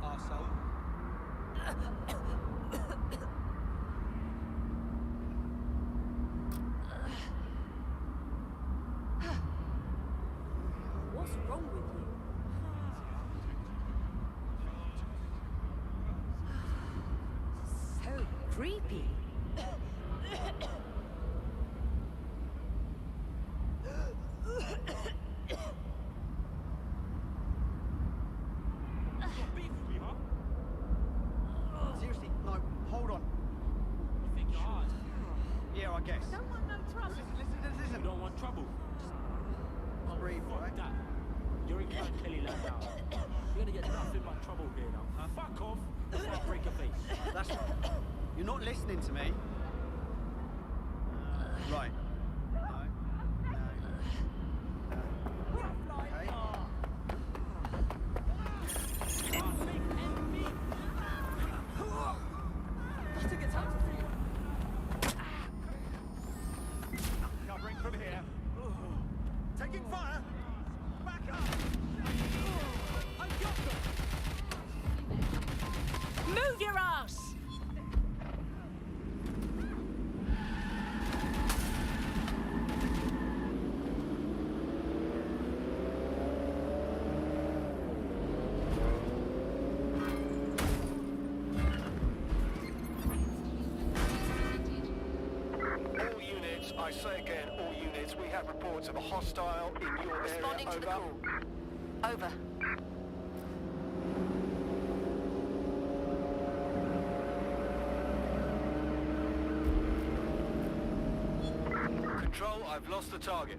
Arsehole. What's wrong with you? So creepy. Seriously, no, hold on. You think you're hard? Yeah, I guess. Don't want no trouble. Listen. You don't want trouble? Just breathe, Fuck right? that. You're in Camp Kelly land now. You're gonna get nothing but trouble here now. Fuck off before I break your face. That's right. You're not listening to me. Right. No. Okay. She took a time for you. Covering from here. Taking fire. Back up. I got them. Move your ass! All units, I say again, all units, we have reports of a hostile in your area. Responding to the call. Over. Control, I've lost the target.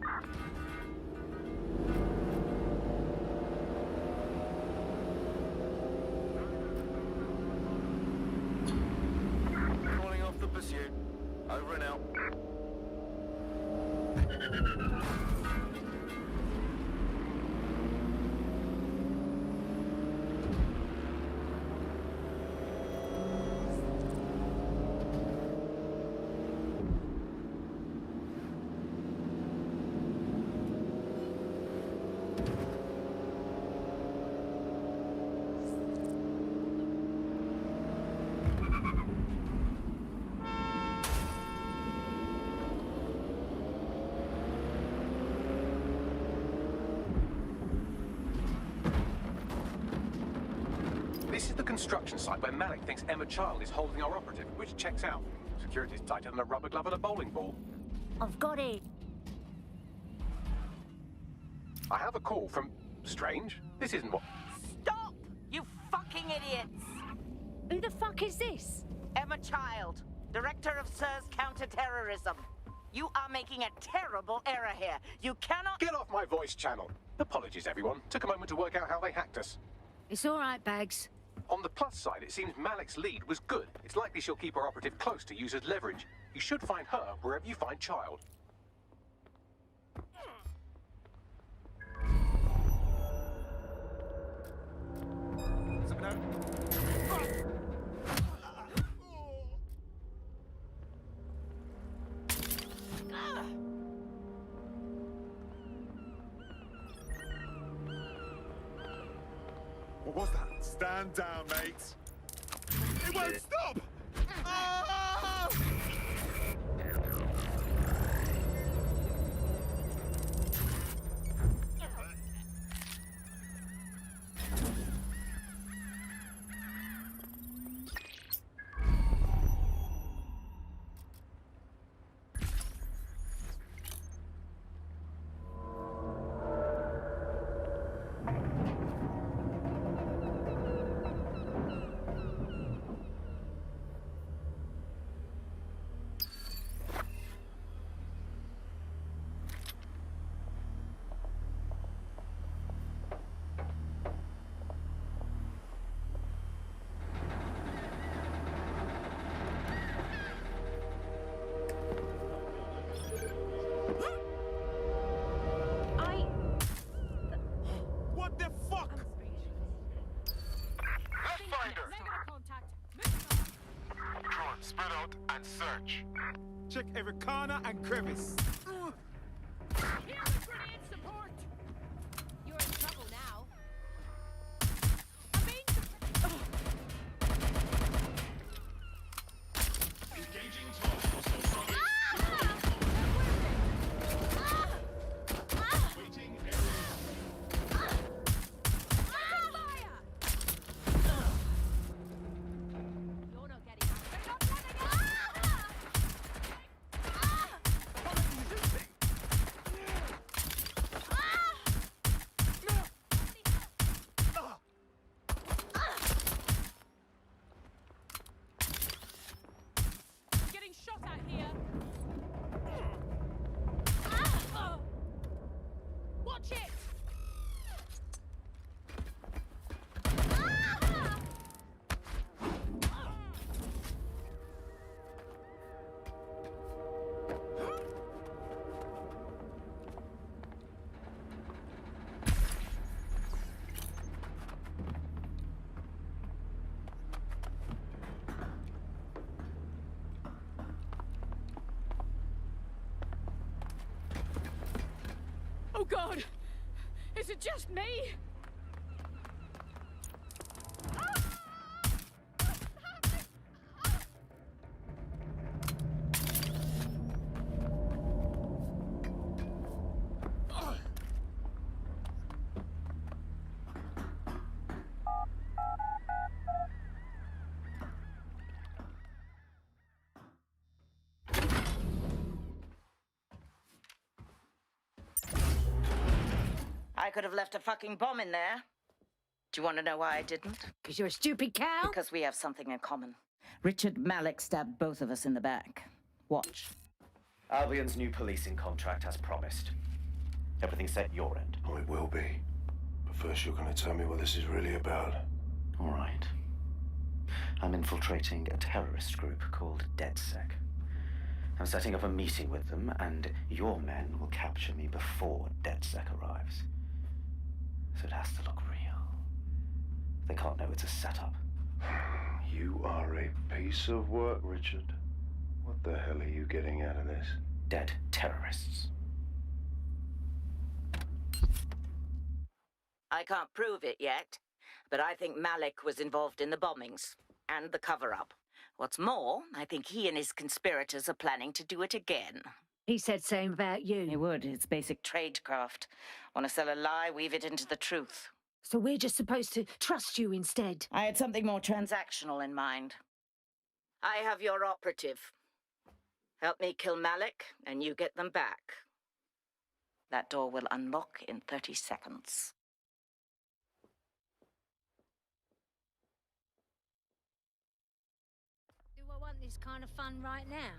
Calling off the pursuit. Over and out. This is the construction site where Malik thinks Emma Child is holding our operative, which checks out. Security's tighter than a rubber glove and a bowling ball. I've got it. I have a call from... Strange? This isn't what... Stop! You fucking idiots! Who the fuck is this? Emma Child, Director of SIR's Counter-Terrorism. You are making a terrible error here. You cannot... Get off my voice channel! Apologies, everyone. Took a moment to work out how they hacked us. It's all right, Bags. On the plus side, it seems Malik's lead was good. It's likely she'll keep her operative close to use as leverage. You should find her wherever you find Child. What was that? Stand down, mate. It won't stop! Ah! What the fuck? Let's find her! Contact. Drone, spread out and search. Check every corner and crevice. Here with grenade support. You're in trouble now. Oh God! Is it just me? I could have left a fucking bomb in there. Do you want to know why I didn't? Because you're a stupid cow? Because we have something in common. Richard Malik stabbed both of us in the back. Watch. Albion's new policing contract as promised. Everything set your end. Oh, it will be. But first you're going to tell me what this is really about. All right. I'm infiltrating a terrorist group called DedSec. I'm setting up a meeting with them, and your men will capture me before DedSec arrives. So it has to look real. They can't know it's a setup. You are a piece of work, Richard. What the hell are you getting out of this? Dead terrorists. I can't prove it yet, but I think Malik was involved in the bombings and the cover-up. What's more, I think he and his conspirators are planning to do it again. He said same about you. He would. It's basic tradecraft. Want to sell a lie, weave it into the truth. So we're just supposed to trust you instead? I had something more transactional in mind. I have your operative. Help me kill Malik, and you get them back. That door will unlock in 30 seconds. Do I want this kind of fun right now?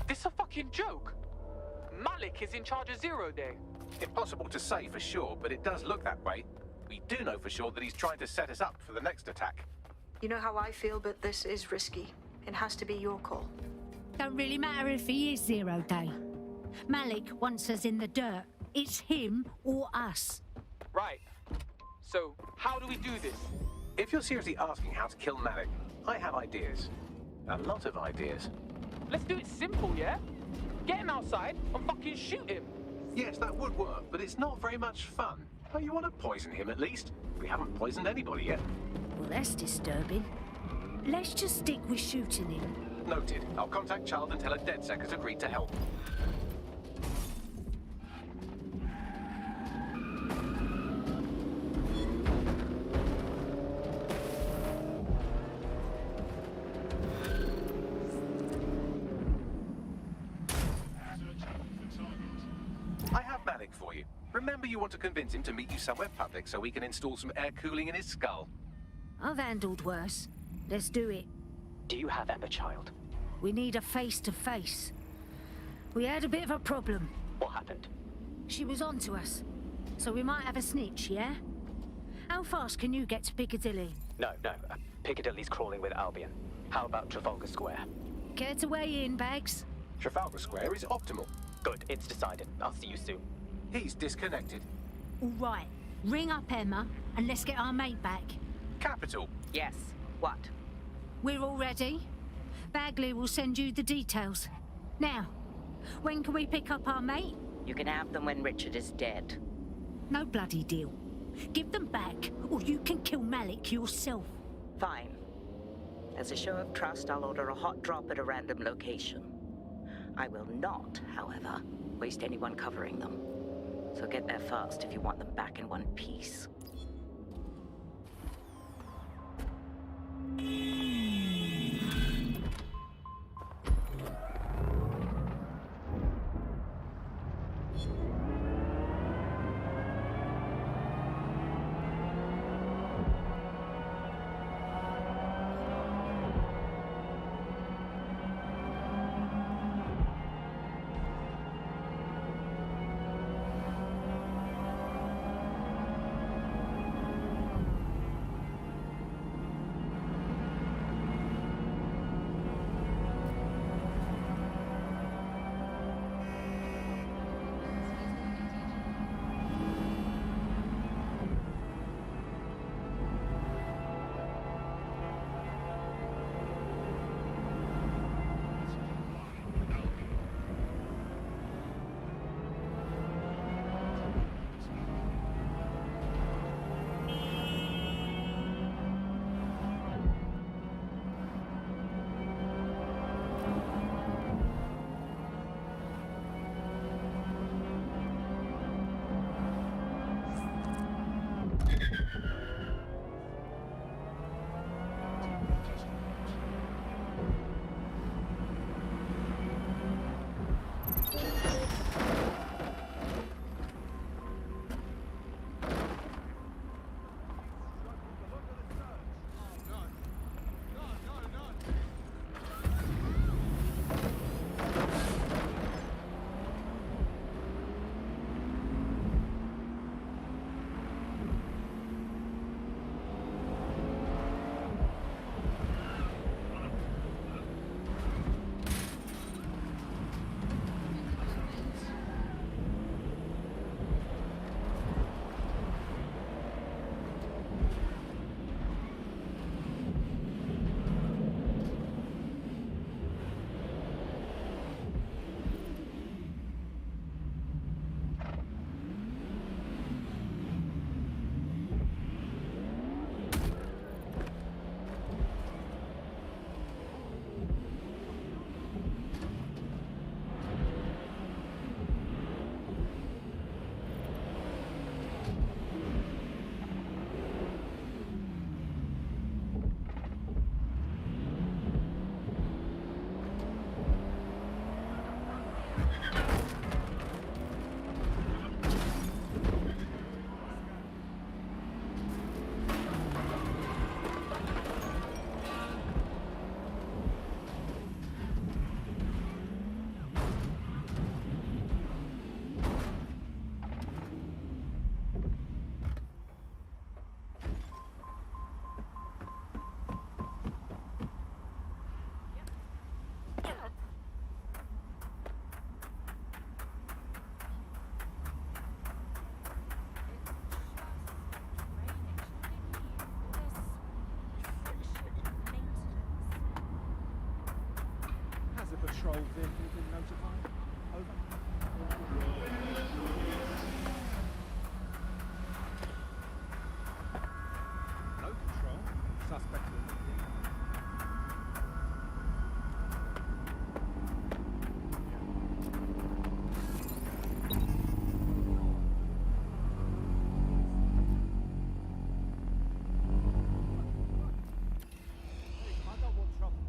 This a fucking joke? Malik is in charge of Zero Day. Impossible to say for sure, but it does look that way. We do know for sure that he's trying to set us up for the next attack. You know how I feel, but this is risky. It has to be your call. Don't really matter if he is Zero Day. Malik wants us in the dirt. It's him or us. Right. So, how do we do this? If you're seriously asking how to kill Malik, I have ideas. A lot of ideas. Let's do it simple, yeah? Get him outside and fucking shoot him. Yes, that would work, but it's not very much fun. Oh, you want to poison him at least? We haven't poisoned anybody yet. Well, that's disturbing. Let's just stick with shooting him. Noted. I'll contact Child and tell her DedSec has agreed to help. I have Malik for you. Remember, you want to convince him to meet you somewhere public so we can install some air cooling in his skull. I've handled worse. Let's do it. Do you have Emma Child? We need a face-to-face. We had a bit of a problem. What happened? She was onto us. So we might have a snitch, yeah? How fast can you get to Piccadilly? No. Piccadilly's crawling with Albion. How about Trafalgar Square? Care to weigh in, Bags? Trafalgar Square is optimal. Good, it's decided. I'll see you soon. He's disconnected. All right. Ring up Emma and let's get our mate back. Capital. Yes. What? We're all ready. Bagley will send you the details. Now, when can we pick up our mate? You can have them when Richard is dead. No bloody deal. Give them back, or you can kill Malik yourself. Fine. As a show of trust, I'll order a hot drop at a random location. I will not, however, waste anyone covering them. So get there fast if you want them back in one piece. patrol vehicle been notified? Over. No control. Suspect. I don't want trouble.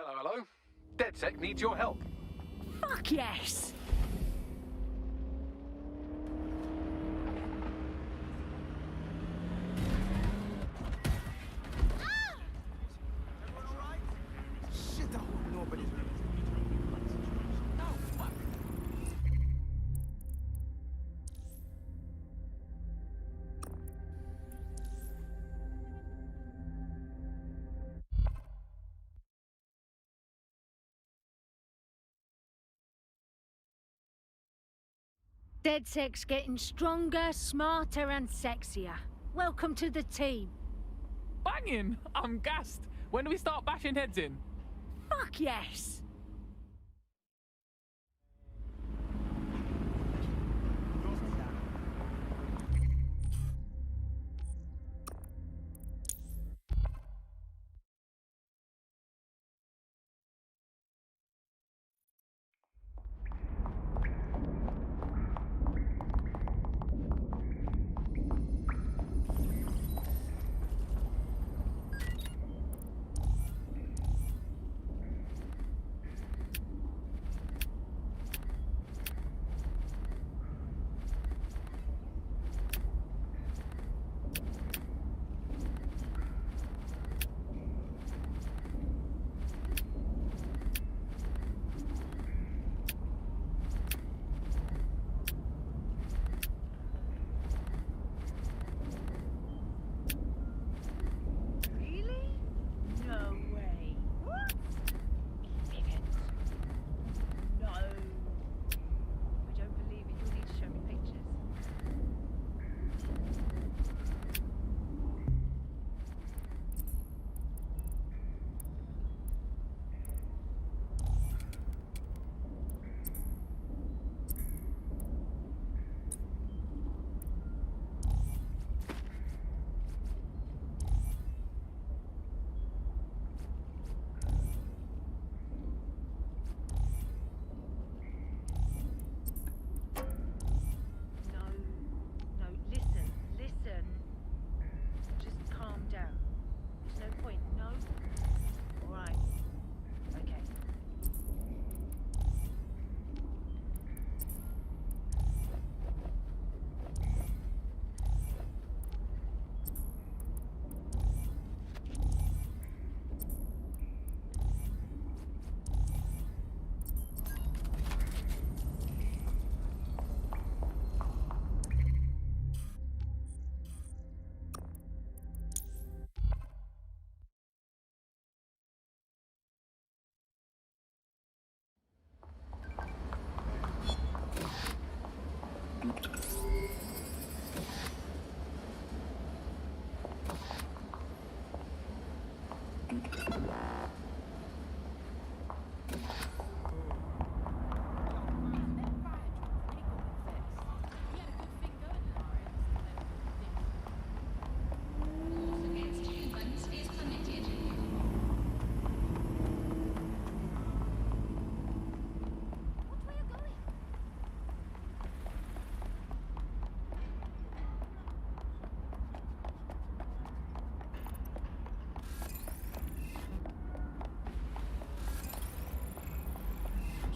Hello, hello. DedSec needs your help. Fuck yes! Shit, I hope nobody. DedSec's getting stronger, smarter, and sexier. Welcome to the team. Banging! I'm gassed. When do we start bashing heads in? Fuck yes!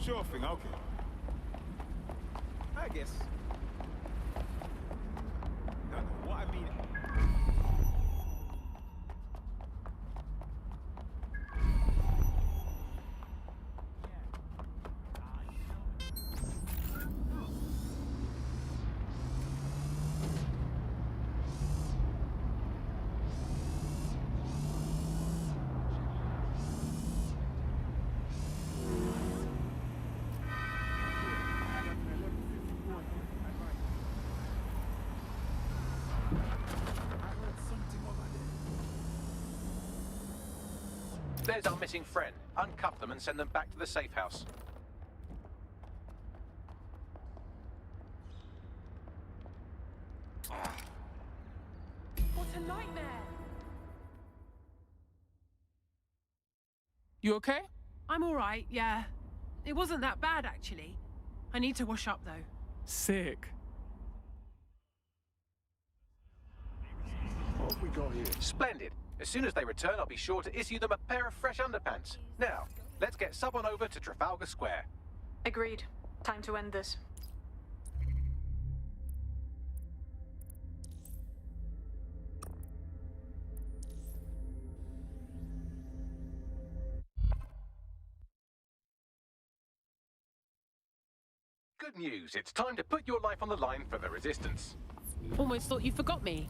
Sure thing, okay. I guess. No, what I mean... There's our missing friend. Uncuff them and send them back to the safe house. What a nightmare! You okay? I'm alright, yeah. It wasn't that bad, actually. I need to wash up, though. Sick. What have we got here? Splendid. As soon as they return, I'll be sure to issue them a pair of fresh underpants. Now, let's get sub on over to Trafalgar Square. Agreed. Time to end this. Good news. It's time to put your life on the line for the Resistance. Almost thought you forgot me.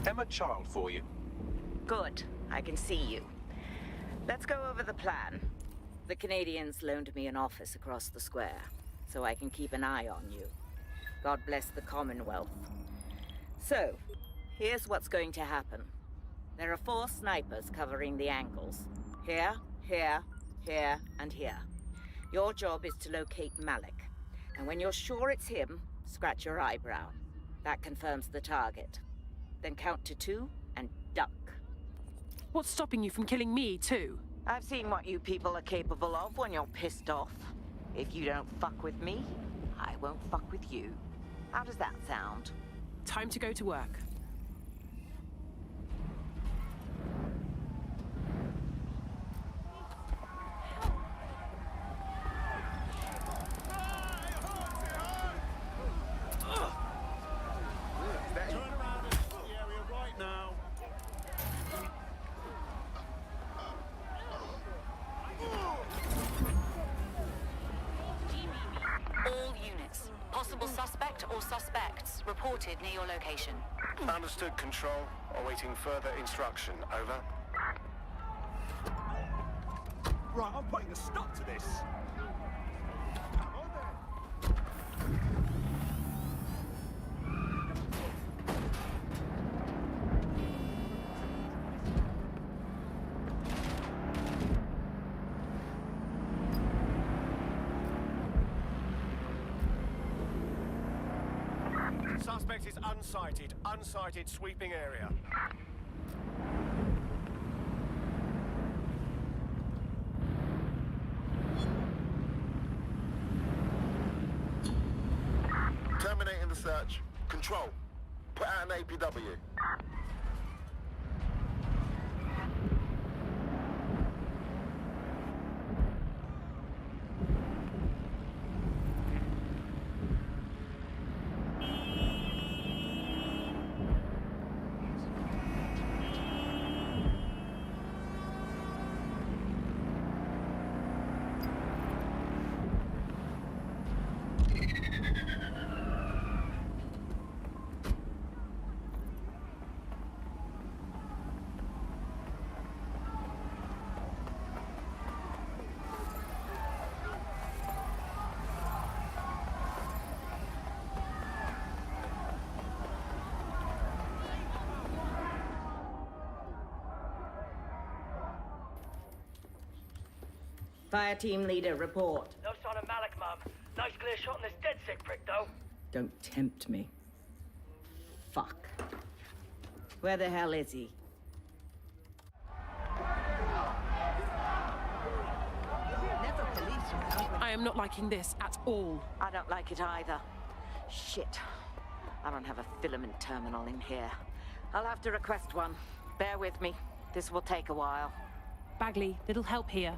Emma Child for you. Good. I can see you. Let's go over the plan. The Canadians loaned me an office across the square, so I can keep an eye on you. God bless the Commonwealth. So, here's what's going to happen. There are 4 snipers covering the angles. Here, here, here, and here. Your job is to locate Malik. And when you're sure it's him, scratch your eyebrow. That confirms the target. Then count to 2 and duck. What's stopping you from killing me, too? I've seen what you people are capable of when you're pissed off. If you don't fuck with me, I won't fuck with you. How does that sound? Time to go to work. Suspects reported near your location. Understood, Control. Awaiting further instruction. Over. Right, I'm putting a stop to this. Suspect is unsighted. Unsighted sweeping area. Terminating the search. Control. Put out an APW. Fire team leader, report. No sign of Malik, Mum. Nice clear shot on this dead sick prick, though. Don't tempt me. Fuck. Where the hell is he? I am not liking this at all. I don't like it either. Shit. I don't have a filament terminal in here. I'll have to request one. Bear with me. This will take a while. Bagley, little help here.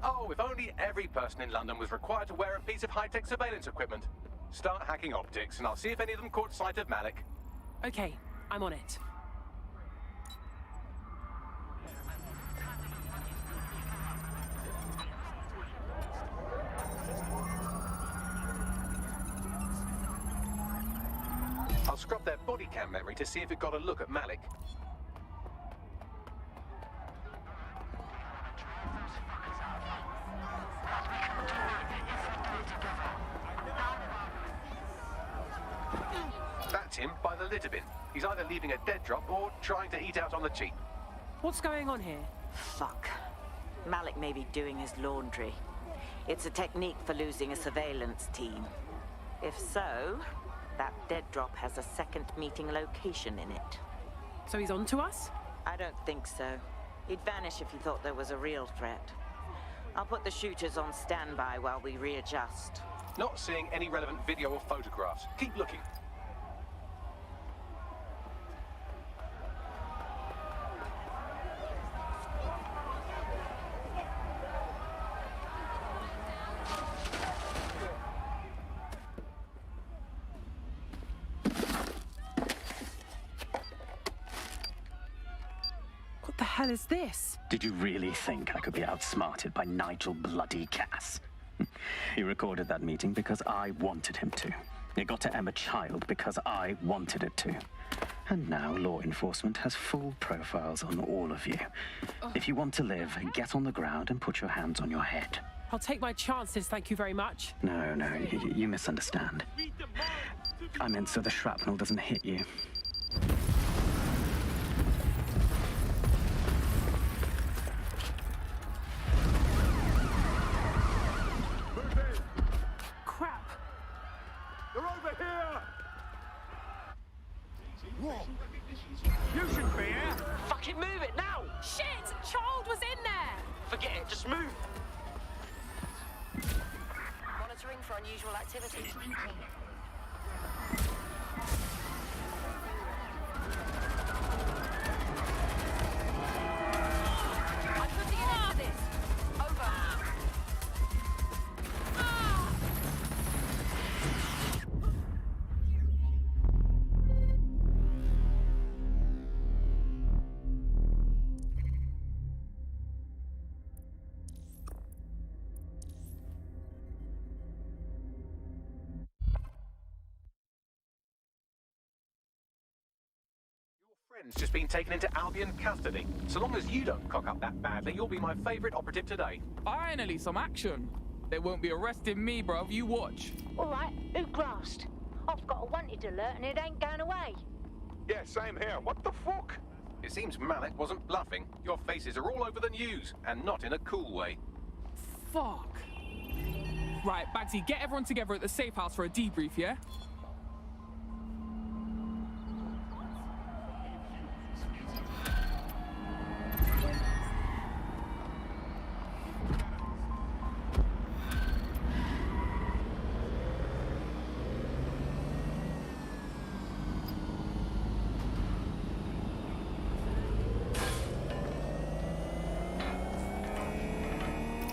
Oh, if only every person in London was required to wear a piece of high-tech surveillance equipment. Start hacking optics, and I'll see if any of them caught sight of Malik. Okay, I'm on it. I'll scrub their body cam memory to see if it got a look at Malik. That's him by the litter bin. He's either leaving a dead drop or trying to eat out on the cheap. What's going on here? Fuck. Malik may be doing his laundry. It's a technique for losing a surveillance team. If so, that dead drop has a second meeting location in it. So he's on to us? I don't think so. He'd vanish if he thought there was a real threat. I'll put the shooters on standby while we readjust. Not seeing any relevant video or photographs. Keep looking. What the hell is this? Did you really think I could be outsmarted by Nigel bloody Cass? He recorded that meeting because I wanted him to. It got to Emma Child because I wanted it to. And now law enforcement has full profiles on all of you. If you want to live, get on the ground and put your hands on your head. I'll take my chances, thank you very much. No, you misunderstand. I meant so the shrapnel doesn't hit you. Crap! They're over here! What? You shouldn't be here! Fucking move it now! Shit! Child was in there! Forget it, just move! Monitoring for unusual activity. I'm putting an end to this! Over! Friend's just been taken into Albion custody. So long as you don't cock up that badly, you'll be my favourite operative today. Finally, some action. They won't be arresting me, bruv. You watch. All right, who grasped? I've got a wanted alert and it ain't going away. Yeah, same here. What the fuck? It seems Malik wasn't bluffing. Your faces are all over the news, and not in a cool way. Fuck. Right, Bagsy, get everyone together at the safe house for a debrief, yeah?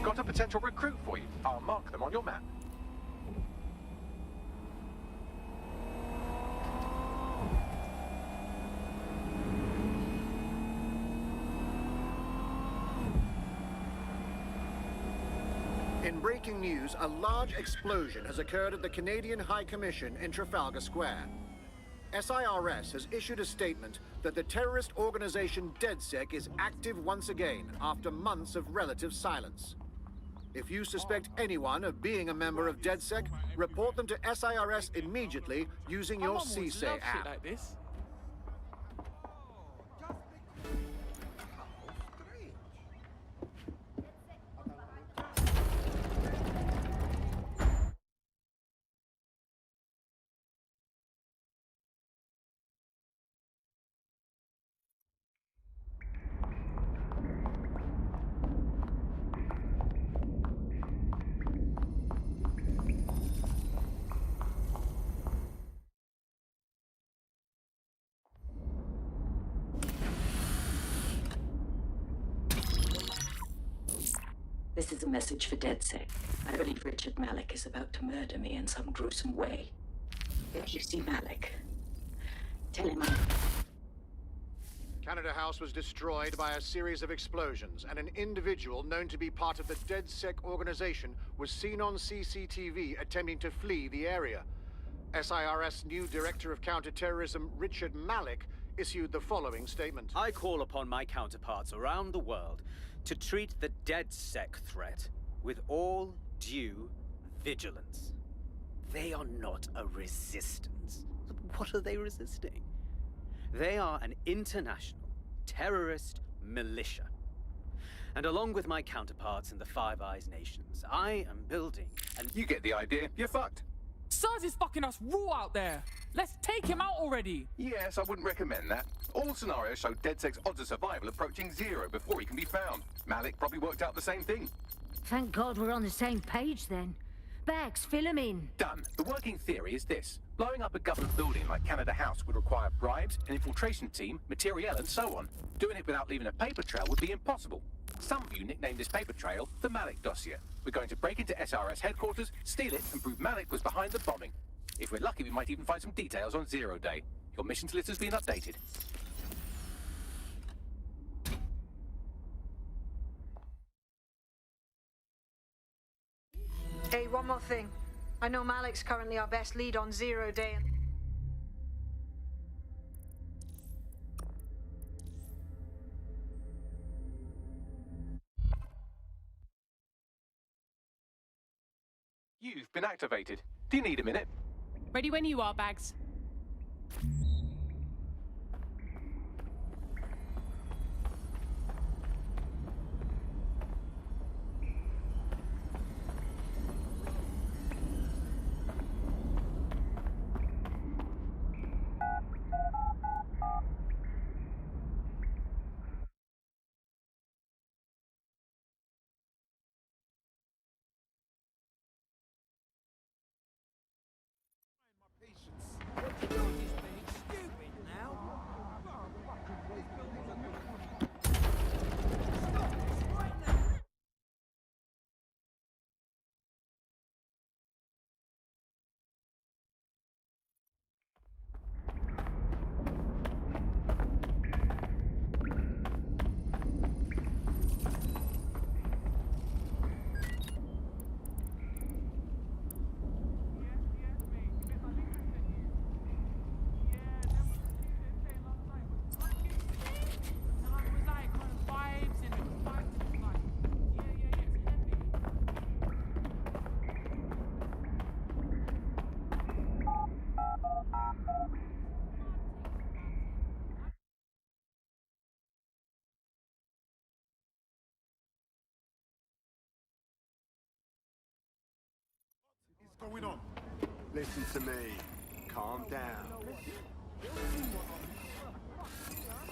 Got a potential recruit for you. I'll mark them on your map. In breaking news, a large explosion has occurred at the Canadian High Commission in Trafalgar Square. SIRS has issued a statement that the terrorist organization DedSec is active once again after months of relative silence. If you suspect anyone of being a member of DedSec, report them to SIRS immediately using your CSAY app. Like this. This is a message for DedSec. I believe Richard Malik is about to murder me in some gruesome way. If you see Malik, tell him I'm... Canada House was destroyed by a series of explosions, and an individual known to be part of the DedSec organization was seen on CCTV attempting to flee the area. SIRS new Director of Counterterrorism, Richard Malik, issued the following statement. I call upon my counterparts around the world to treat the DedSec threat with all due vigilance. They are not a resistance. What are they resisting? They are an international terrorist militia. And along with my counterparts in the Five Eyes nations, I am building an... You get the idea. You're fucked. Sirs is fucking us raw out there. Let's take him out already. Yes, I wouldn't recommend that. All scenarios show DedSec's odds of survival approaching 0 before he can be found. Malik probably worked out the same thing. Thank God we're on the same page then. Bags, fill him in. Done. The working theory is this. Blowing up a government building like Canada House would require bribes, an infiltration team, materiel, and so on. Doing it without leaving a paper trail would be impossible. Some of you nicknamed this paper trail the Malik dossier. We're going to break into SRS headquarters, steal it, and prove Malik was behind the bombing. If we're lucky, we might even find some details on Zero Day. Your missions list has been updated. Hey, one more thing. I know Malik's currently our best lead on Zero Day. You've been activated. Do you need a minute? Ready when you are, Bags. What's going on? Listen to me. Calm down.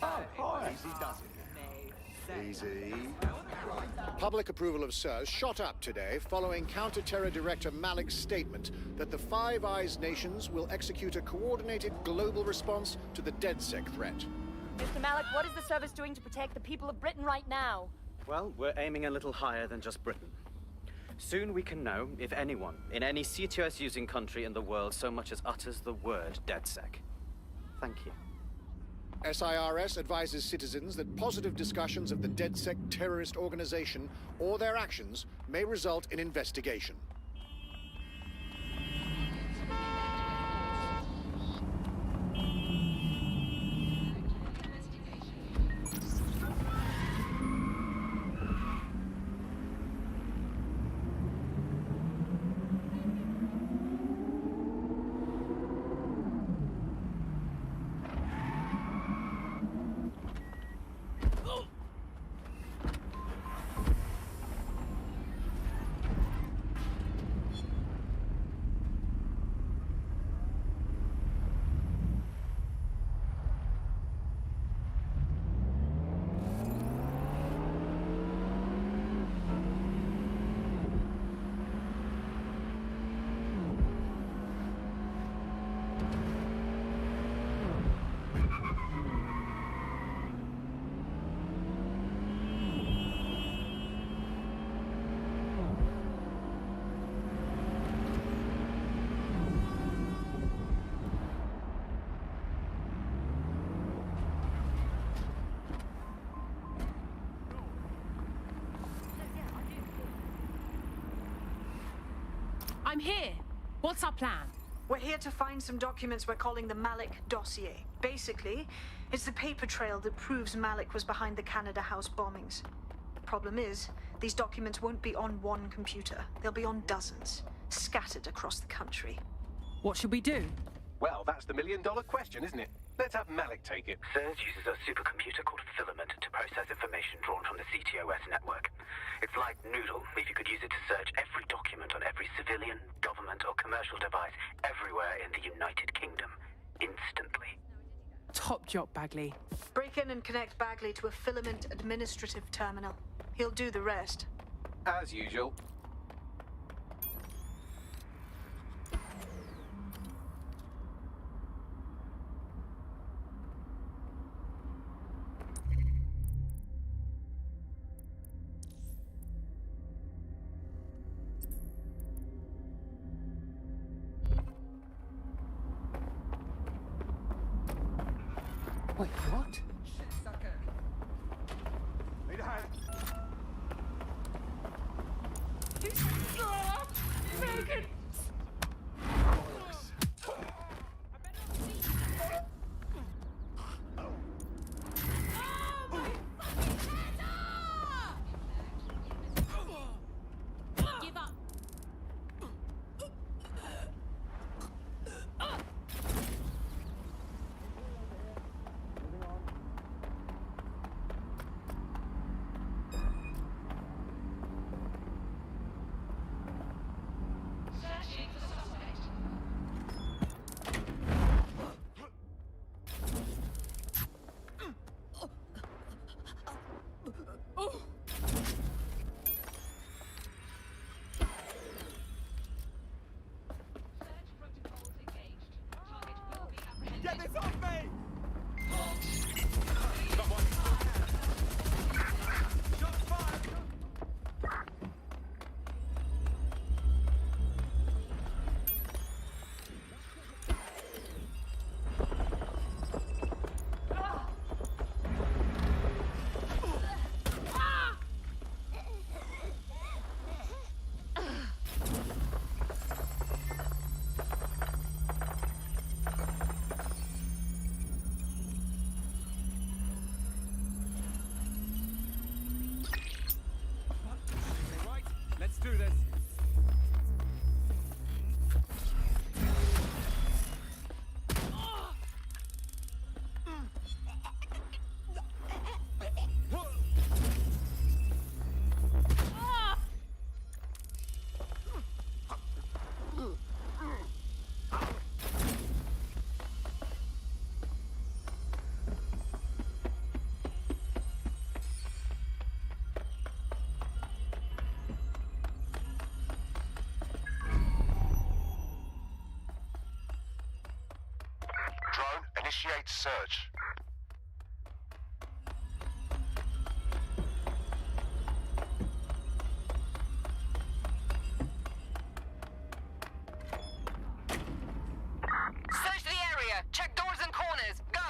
Oh, hi. Easy does it. Easy. Public approval of SIRS shot up today following Counter-Terror Director Malik's statement that the Five Eyes nations will execute a coordinated global response to the DedSec threat. Mr. Malik, what is the service doing to protect the people of Britain right now? Well, we're aiming a little higher than just Britain. Soon we can know if anyone in any CTOS-using country in the world so much as utters the word DedSec. Thank you. SIRS advises citizens that positive discussions of the DedSec terrorist organization or their actions may result in investigation. I'm here. What's our plan? We're here to find some documents we're calling the Malik dossier. Basically, it's the paper trail that proves Malik was behind the Canada House bombings. Problem is, these documents won't be on one computer. They'll be on dozens, scattered across the country. What should we do? Well, that's the million-dollar question, isn't it? Let's have Malik take it. SIRS uses a supercomputer called Filament to process information drawn from the CTOS network. It's like Noodle, if you could use it to search every document on every civilian, government, or commercial device everywhere in the United Kingdom, instantly. Top job, Bagley. Break in and connect Bagley to a Filament administrative terminal. He'll do the rest. As usual. Wait, what? Need a hand. Megan! Give up. Get this off me! Shots fired! Right, let's do this. Drone, initiate search. Search the area. Check doors and corners. Go!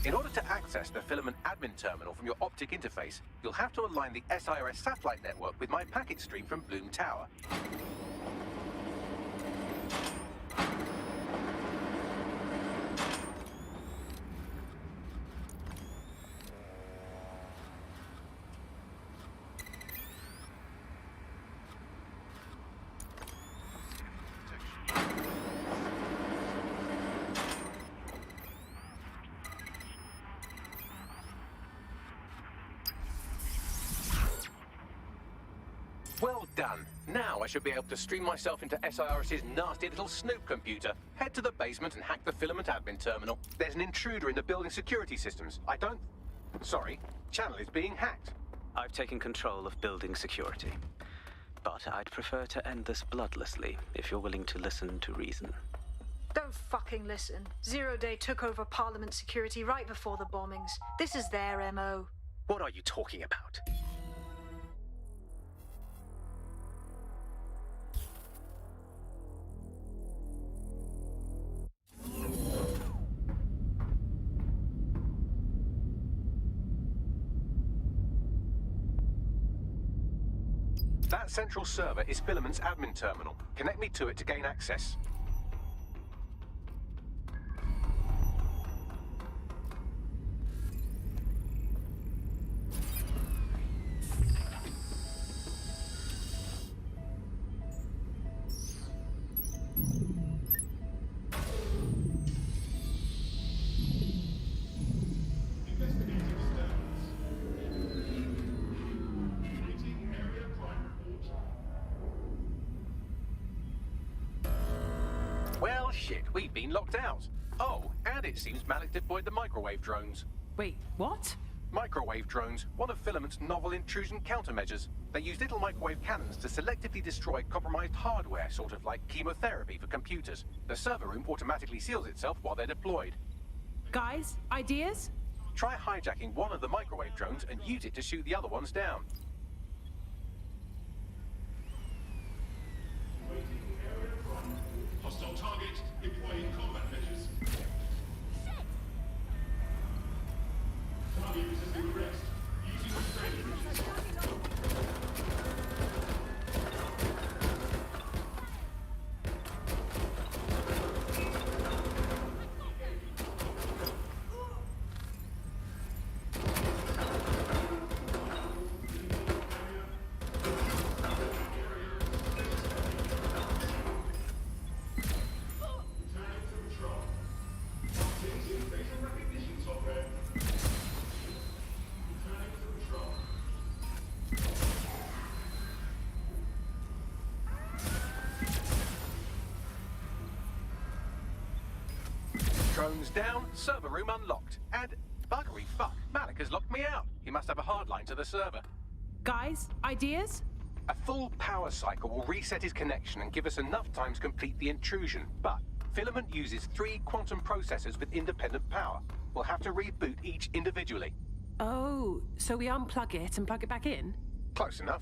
In order to access the filament admin terminal from your optic interface, you'll have to align the SIRS satellite network with my packet stream from Bloom Tower. Well done. Now I should be able to stream myself into SIRS's nasty little snoop computer, head to the basement and hack the filament admin terminal. There's an intruder in the building security systems. Sorry, channel is being hacked. I've taken control of building security. But I'd prefer to end this bloodlessly, if you're willing to listen to reason. Don't fucking listen. Zero Day took over Parliament security right before the bombings. This is their MO. What are you talking about? That central server is Filament's admin terminal. Connect me to it to gain access. Well, shit, we've been locked out. Oh, and it seems Malik deployed the microwave drones. Wait, what? Microwave drones, one of Filament's novel intrusion countermeasures. They use little microwave cannons to selectively destroy compromised hardware, sort of like chemotherapy for computers. The server room automatically seals itself while they're deployed. Guys, ideas? Try hijacking one of the microwave drones and use it to shoot the other ones down. Hostile target, employing combat measures. Target resisting arrest. Using restraining measures. Drones down, server room unlocked. And buggery fuck, Malik has locked me out. He must have a hard line to the server. Guys, ideas? A full power cycle will reset his connection and give us enough time to complete the intrusion. But Filament uses 3 quantum processors with independent power. We'll have to reboot each individually. Oh, so we unplug it and plug it back in? Close enough.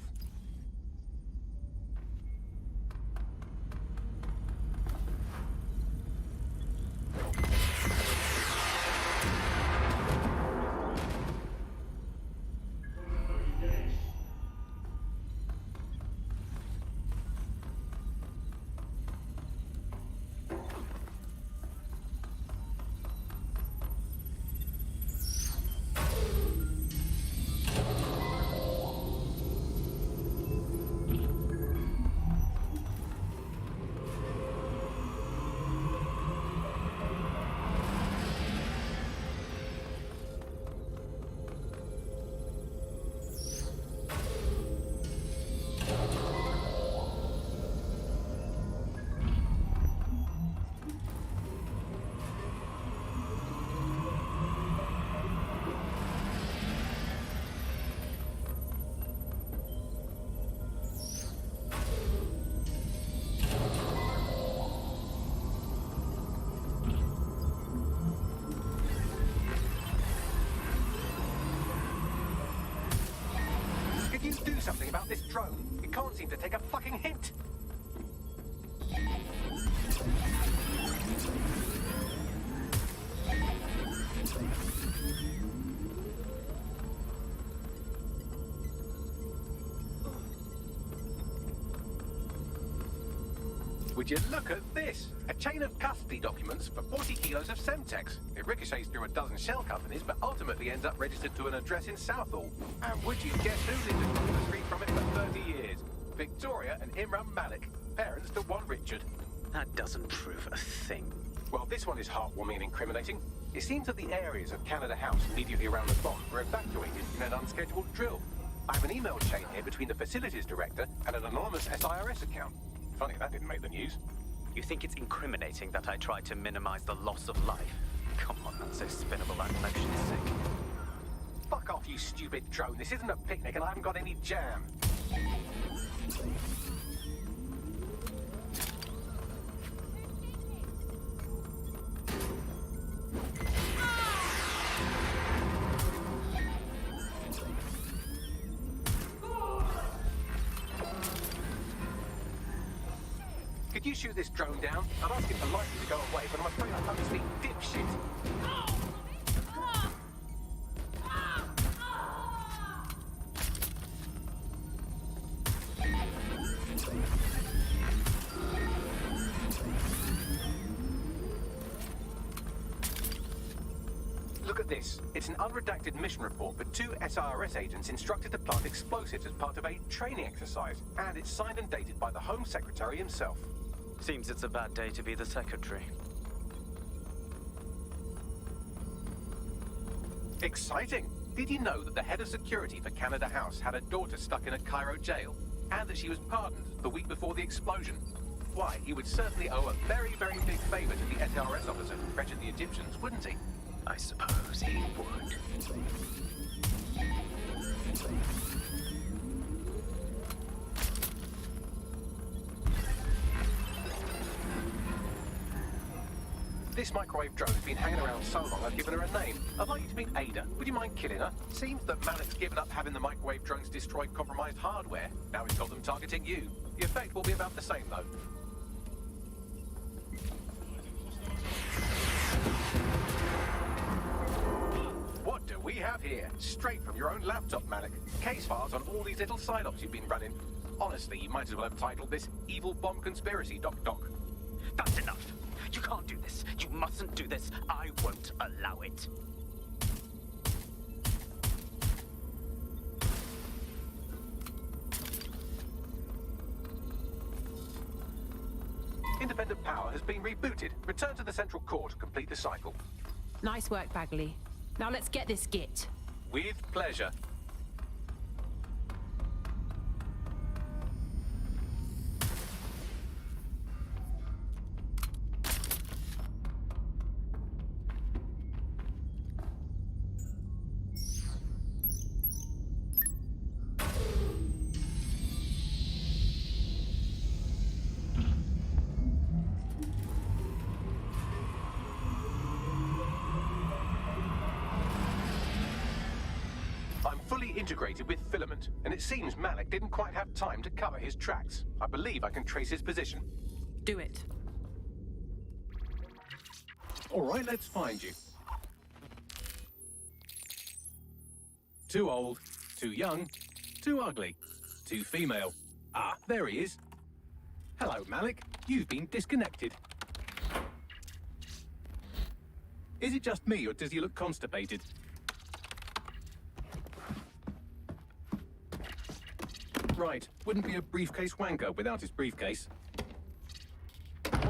Do something about this drone. It can't seem to take a fucking hint. Would you look at this? A chain of custody documents for 40 kilos of Semtex. It ricochets through a dozen shell companies, but ultimately ends up registered to an address in Southall. And would you guess who lived across the street from it for 30 years? Victoria and Imran Malik, parents to one Richard. That doesn't prove a thing. Well, this one is heartwarming and incriminating. It seems that the areas of Canada House immediately around the bomb were evacuated in an unscheduled drill. I have an email chain here between the facilities director and an anonymous SIRS account. Funny that didn't make the news. You think it's incriminating that I tried to minimize the loss of life? Come on, that's so spinnable and motion sick. Fuck off, you stupid drone. This isn't a picnic and I haven't got any jam. Could you shoot this drone down? I'd ask him politely to go away, but I'm afraid I can't speak dipshit. Look at this. It's an unredacted mission report for 2 SIRS agents instructed to plant explosives as part of a training exercise. And it's signed and dated by the Home Secretary himself. Seems it's a bad day to be the secretary. Exciting! Did you know that the head of security for Canada House had a daughter stuck in a Cairo jail? And that she was pardoned the week before the explosion? Why, he would certainly owe a very, very big favor to the SRS officer who pressured the Egyptians, wouldn't he? I suppose he would. This microwave drone's been hanging around so long I've given her a name. I'd like you to meet Ada. Would you mind killing her? Seems that Malik's given up having the microwave drones destroy compromised hardware. Now he's got them targeting you. The effect will be about the same, though. What do we have here? Straight from your own laptop, Malik. Case files on all these little side-ops you've been running. Honestly, you might as well have titled this Evil Bomb Conspiracy, Doc. That's enough. You can't do this. You mustn't do this. I won't allow it. Independent power has been rebooted. Return to the central core to complete the cycle. Nice work, Bagley. Now let's get this git. With pleasure. Integrated with filament, and it seems Malik didn't quite have time to cover his tracks. I believe I can trace his position. Do it. All right, let's find you. Too old, too young, too ugly, too female. Ah, there he is. Hello, Malik. You've been disconnected. Is it just me, or does he look constipated? Right, wouldn't be a briefcase wanker without his briefcase.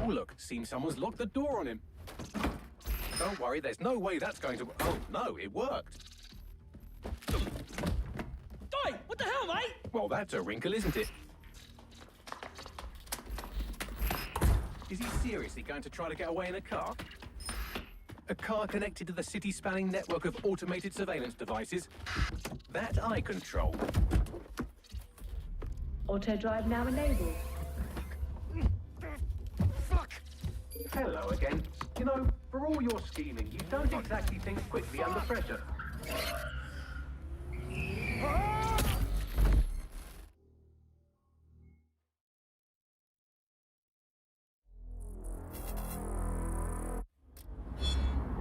Oh look, seems someone's locked the door on him. Don't worry, there's no way that's going to... Oh no, it worked. Oi, what the hell, mate? Well, that's a wrinkle, isn't it? Is he seriously going to try to get away in a car? A car connected to the city-spanning network of automated surveillance devices? That I control. Auto drive now enabled. Fuck! Hello again. You know, for all your scheming, you don't exactly think quickly under pressure.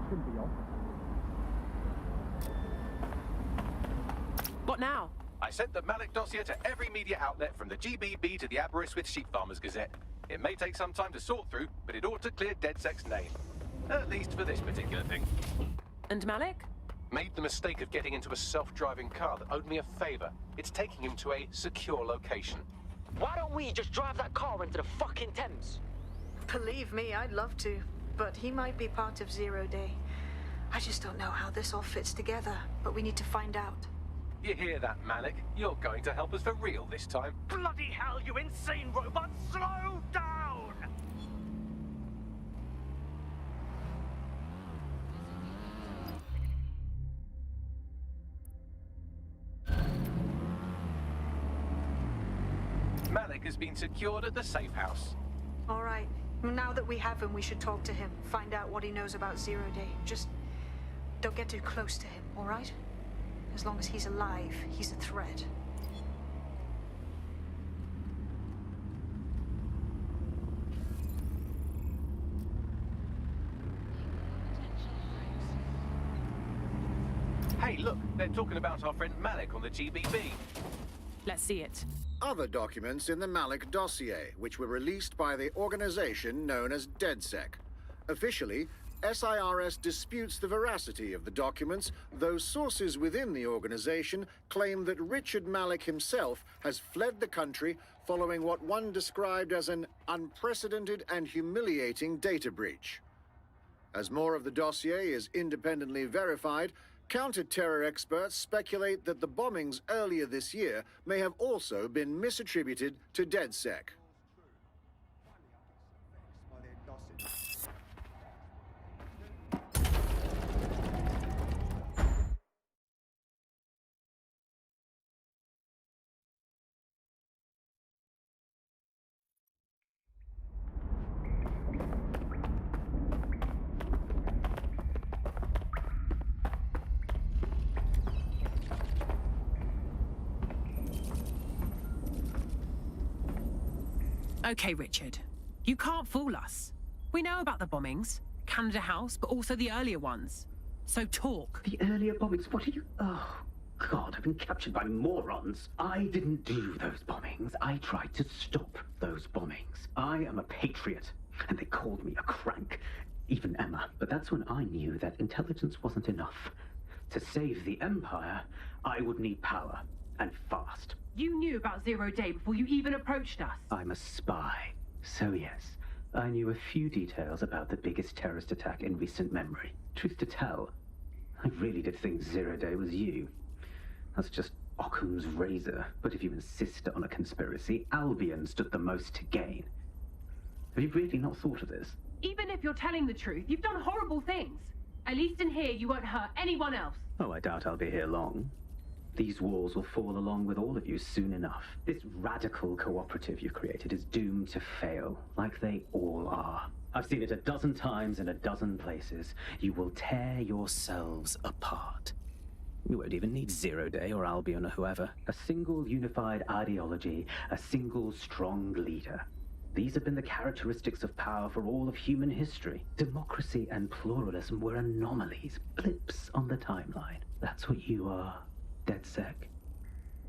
Shouldn't be off. What now? I sent the Malik dossier to every media outlet from the GBB to the Aberystwyth Sheep Farmers Gazette. It may take some time to sort through, but it ought to clear DedSec's name. At least for this particular thing. And Malik? Made the mistake of getting into a self-driving car that owed me a favor. It's taking him to a secure location. Why don't we just drive that car into the fucking Thames? Believe me, I'd love to, but he might be part of Zero Day. I just don't know how this all fits together, but we need to find out. You hear that, Malik? You're going to help us for real this time. Bloody hell, you insane robot! Slow down! Malik has been secured at the safe house. All right. Now that we have him, we should talk to him. Find out what he knows about Zero Day. Just don't get too close to him, all right? As long as he's alive, he's a threat. Hey, look, they're talking about our friend Malik on the GBB. Let's see it. Other documents in the Malik dossier, which were released by the organization known as DedSec. Officially, SIRS disputes the veracity of the documents, though sources within the organization claim that Richard Malik himself has fled the country following what one described as an unprecedented and humiliating data breach. As more of the dossier is independently verified, counter-terror experts speculate that the bombings earlier this year may have also been misattributed to DedSec. Okay, Richard. You can't fool us. We know about the bombings, Canada House, but also the earlier ones. So talk. The earlier bombings? What are you... Oh, God, I've been captured by morons. I didn't do those bombings. I tried to stop those bombings. I am a patriot, and they called me a crank. Even Emma. But that's when I knew that intelligence wasn't enough. To save the Empire, I would need power, and fast. You knew about Zero Day before you even approached us. I'm a spy. So yes, I knew a few details about the biggest terrorist attack in recent memory. Truth to tell, I really did think Zero Day was you. That's just Occam's razor. But if you insist on a conspiracy, Albion stood the most to gain. Have you really not thought of this? Even if you're telling the truth, you've done horrible things. At least in here, you won't hurt anyone else. Oh, I doubt I'll be here long. These walls will fall along with all of you soon enough. This radical cooperative you created is doomed to fail, like they all are. I've seen it a dozen times in a dozen places. You will tear yourselves apart. We won't even need Zero Day or Albion or whoever. A single unified ideology, a single strong leader. These have been the characteristics of power for all of human history. Democracy and pluralism were anomalies, blips on the timeline. That's what you are. DedSec,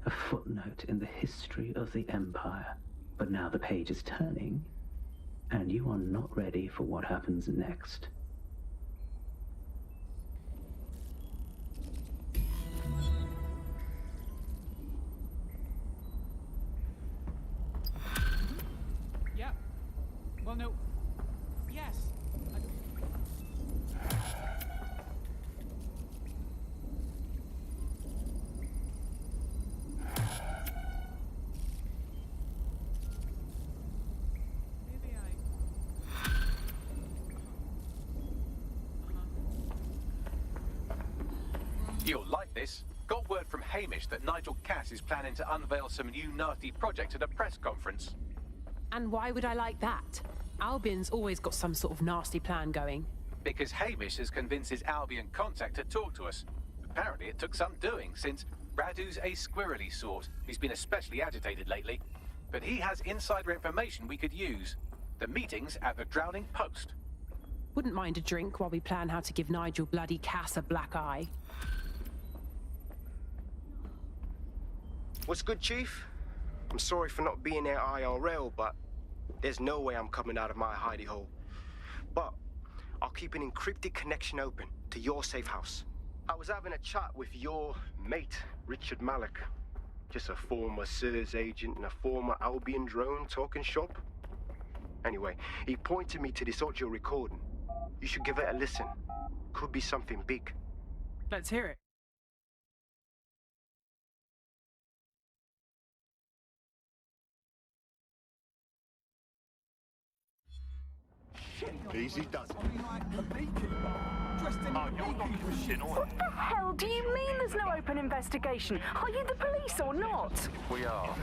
a footnote in the history of the Empire. But now the page is turning, and you are not ready for what happens next. Yeah. Well, no. Yes. You'll like this. Got word from Hamish that Nigel Cass is planning to unveil some new nasty project at a press conference. And why would I like that? Albion's always got some sort of nasty plan going. Because Hamish has convinced his Albion contact to talk to us. Apparently it took some doing, since Radu's a squirrely sort. He's been especially agitated lately. But he has insider information we could use. The meeting's at the Drowning Post. Wouldn't mind a drink while we plan how to give Nigel bloody Cass a black eye. What's good, Chief? I'm sorry for not being there IRL, but there's no way I'm coming out of my hidey hole. But I'll keep an encrypted connection open to your safe house. I was having a chat with your mate, Richard Malik. Just a former SIRS agent and a former Albion drone talking shop. Anyway, he pointed me to this audio recording. You should give it a listen. Could be something big. Let's hear it. Easy does it. What the hell do you mean there's no open investigation? Are you the police or not? We are.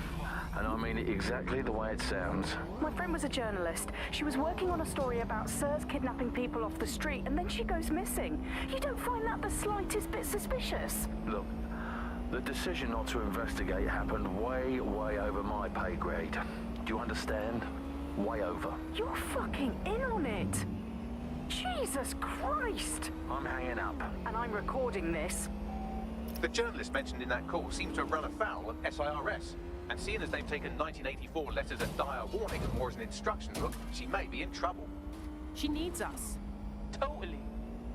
And I mean it exactly the way it sounds. My friend was a journalist. She was working on a story about SIRS kidnapping people off the street, and then she goes missing. You don't find that the slightest bit suspicious? Look, the decision not to investigate happened way, way over my pay grade. Do you understand? Way over. You're fucking in on it. Jesus Christ! I'm hanging up. And I'm recording this. The journalist mentioned in that call seems to have run afoul of SIRS. And seeing as they've taken 1984 letters of dire warning more as an instruction book, she may be in trouble. She needs us. Totally.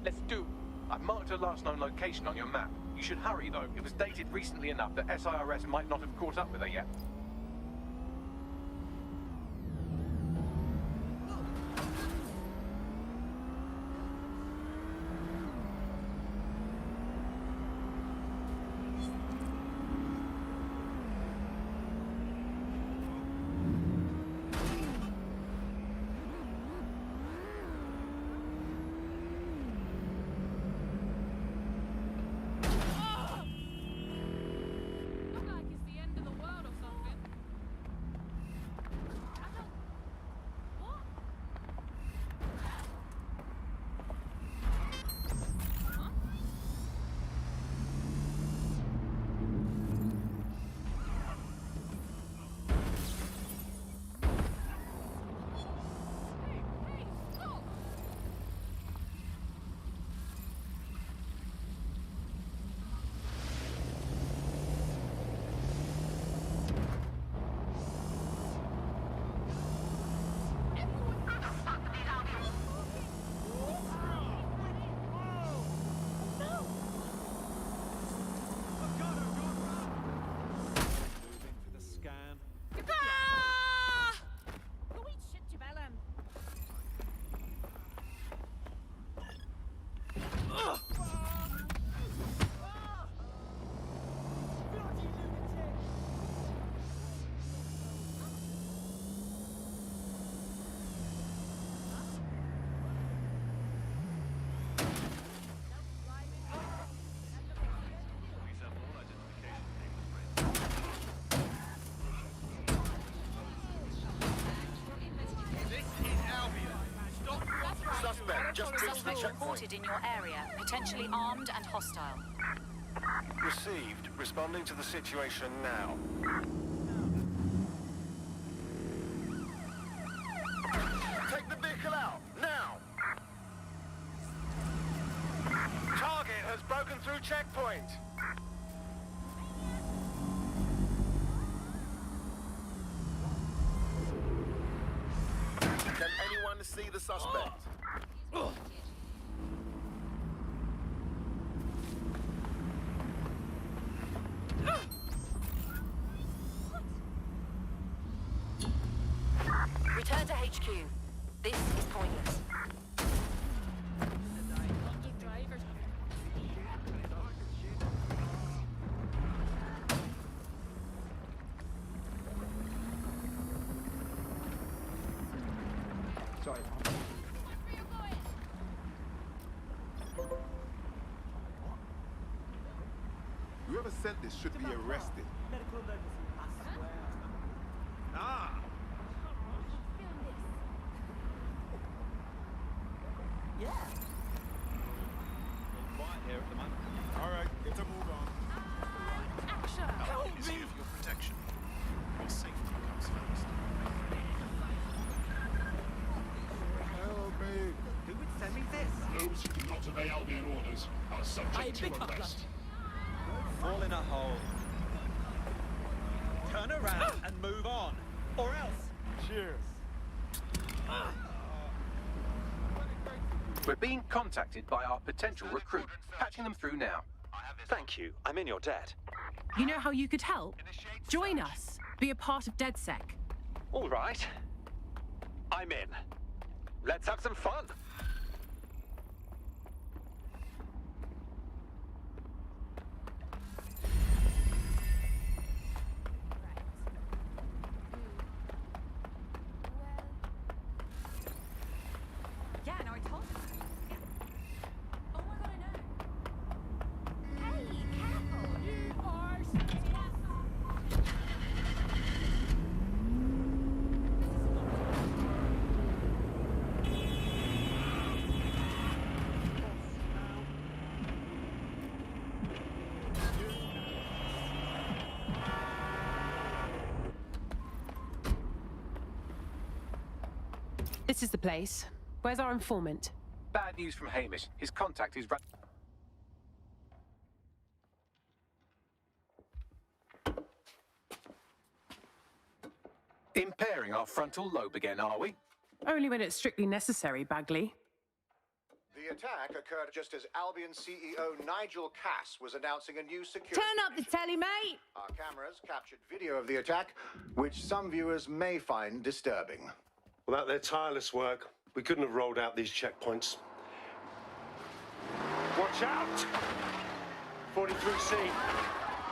Let's do it. I've marked her last known location on your map. You should hurry, though. It was dated recently enough that SIRS might not have caught up with her yet. Suspect reported in your area, potentially armed and hostile. Received. Responding to the situation now. Take the vehicle out, now! Target has broken through checkpoint. Can anyone see the suspect? Return to HQ. This is pointless. Sorry. Whoever sent this should be arrested. Medical emergency. I swear. Ah! Yeah. Quiet here at the moment. All right, get to move on. Action! Help me! For your protection. Safety comes first. Help me! Who would send me this? Those who do not obey Albion orders are subject to arrest. Fall in a hole. Cheers. We're being contacted by our potential recruit. Patching them through now. Thank you. I'm in your debt. You know how you could help? Join us. Be a part of DedSec. All right. I'm in. Let's have some fun. Yeah, no, I told you. Yeah. Oh my god, I know. Hey, careful! You are This is the place. Where's our informant? Bad news from Hamish. His contact is impairing our frontal lobe again, are we? Only when it's strictly necessary, Bagley. The attack occurred just as Albion CEO Nigel Cass was announcing a new security... Turn up the telly, mate! Our cameras captured video of the attack, which some viewers may find disturbing. Without their tireless work, we couldn't have rolled out these checkpoints. Watch out! 43C.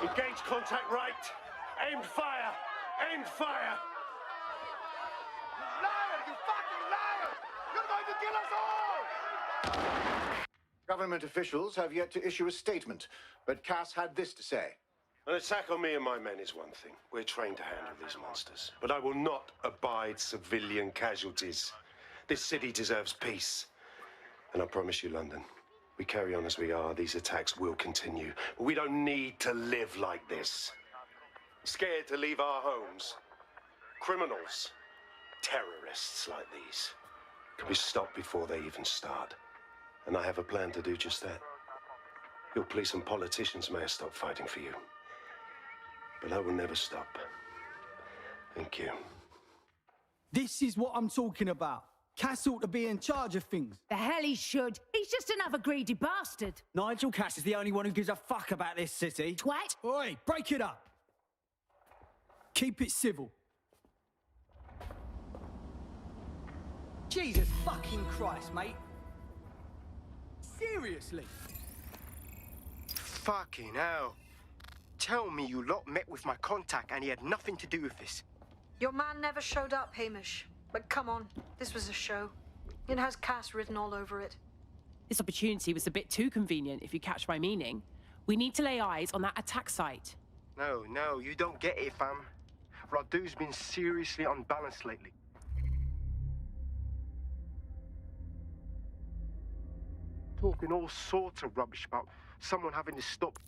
Engage contact right. Aimed fire! Aimed fire! Liar! You fucking liar! You're going to kill us all! Government officials have yet to issue a statement, but Cass had this to say. An attack on me and my men is one thing. We're trained to handle these monsters. But I will not abide civilian casualties. This city deserves peace. And I promise you, London, we carry on as we are, these attacks will continue. But we don't need to live like this. Scared to leave our homes. Criminals, terrorists like these, can be stopped before they even start. And I have a plan to do just that. Your police and politicians may have stopped fighting for you. But I will never stop. Thank you. This is what I'm talking about. Cass ought to be in charge of things. The hell he should. He's just another greedy bastard. Nigel Cass is the only one who gives a fuck about this city. Twat. Oi, break it up. Keep it civil. Jesus fucking Christ, mate. Seriously? Fucking hell. Tell me you lot met with my contact and he had nothing to do with this. Your man never showed up, Hamish. But come on, this was a show. It has Cass written all over it. This opportunity was a bit too convenient, if you catch my meaning. We need to lay eyes on that attack site. No, you don't get it, fam. Radu's been seriously unbalanced lately. Talking all sorts of rubbish about someone having to stop.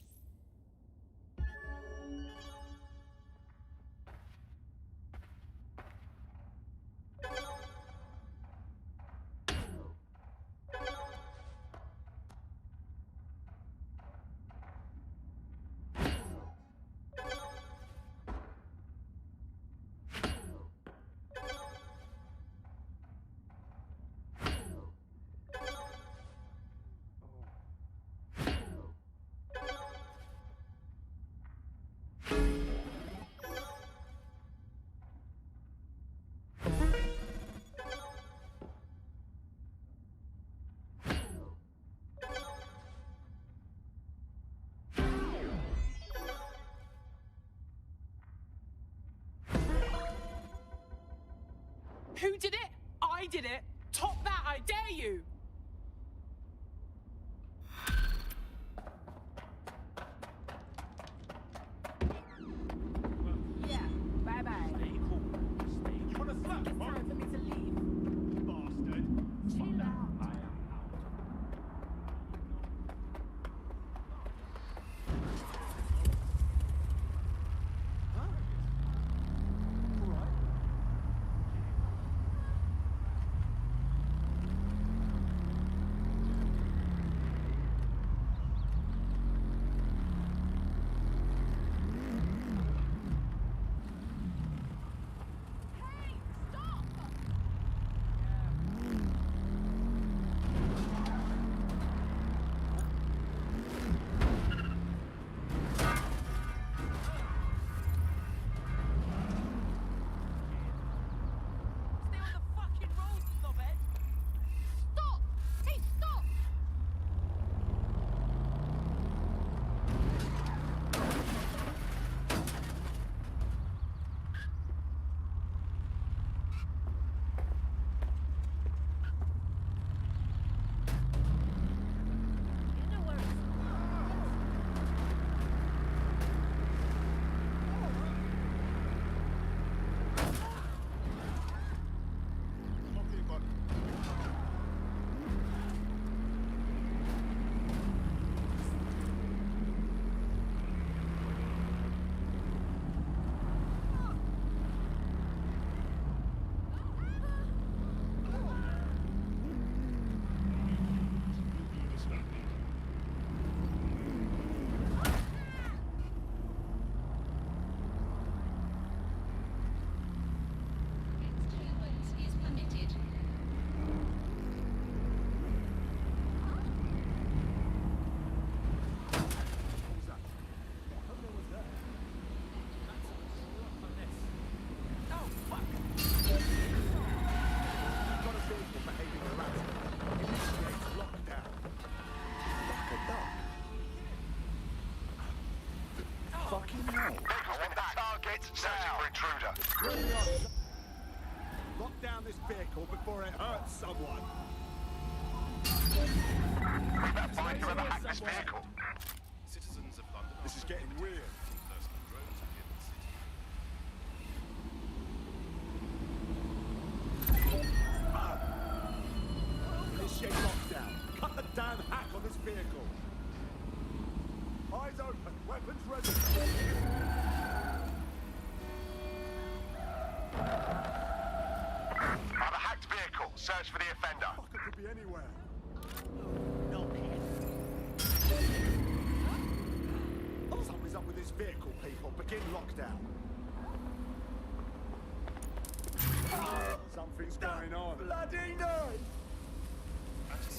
Who did it? I did it. Top that, I dare you. Yeah, bye-bye. Stay cool. Stay. You wanna slap, It's huh? time for me to leave. Bastard. Chill out. I am out. Fucking hell. I want that target. Searching for intruder. Lock down this vehicle before it hurts someone. We better find whoever hacked this vehicle. Citizens of London. This is getting weird. Initiate lockdown. Cut the damn hack on this vehicle. Eyes open. Weapons ready. Have a hacked vehicle. Search for the offender. Fucker could be anywhere. Something's up with this vehicle, people. Begin lockdown. Something's going on. Bloody knife!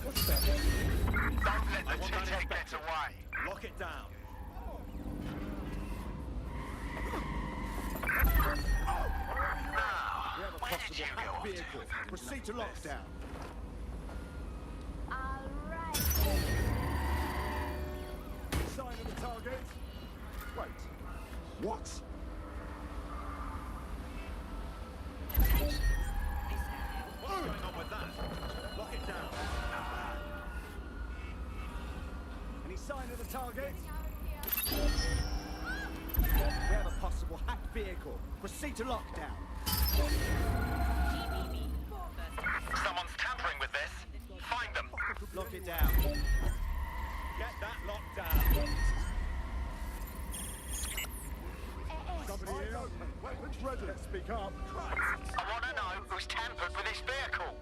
What's that? Don't let the cheater get away. Lock it down. Now, We have a where did possible you hacked go? vehicle. Proceed to lockdown. Sign of the target. Wait. What? What's going on with that? Lock it down. Any sign of the target? We have a possible hacked vehicle. Proceed to lockdown. Someone's tampering with this. Find them. Lock it down. Get that locked down. Somebody here? Weapons ready. Let's speak up. I want to know who's tampered with this vehicle.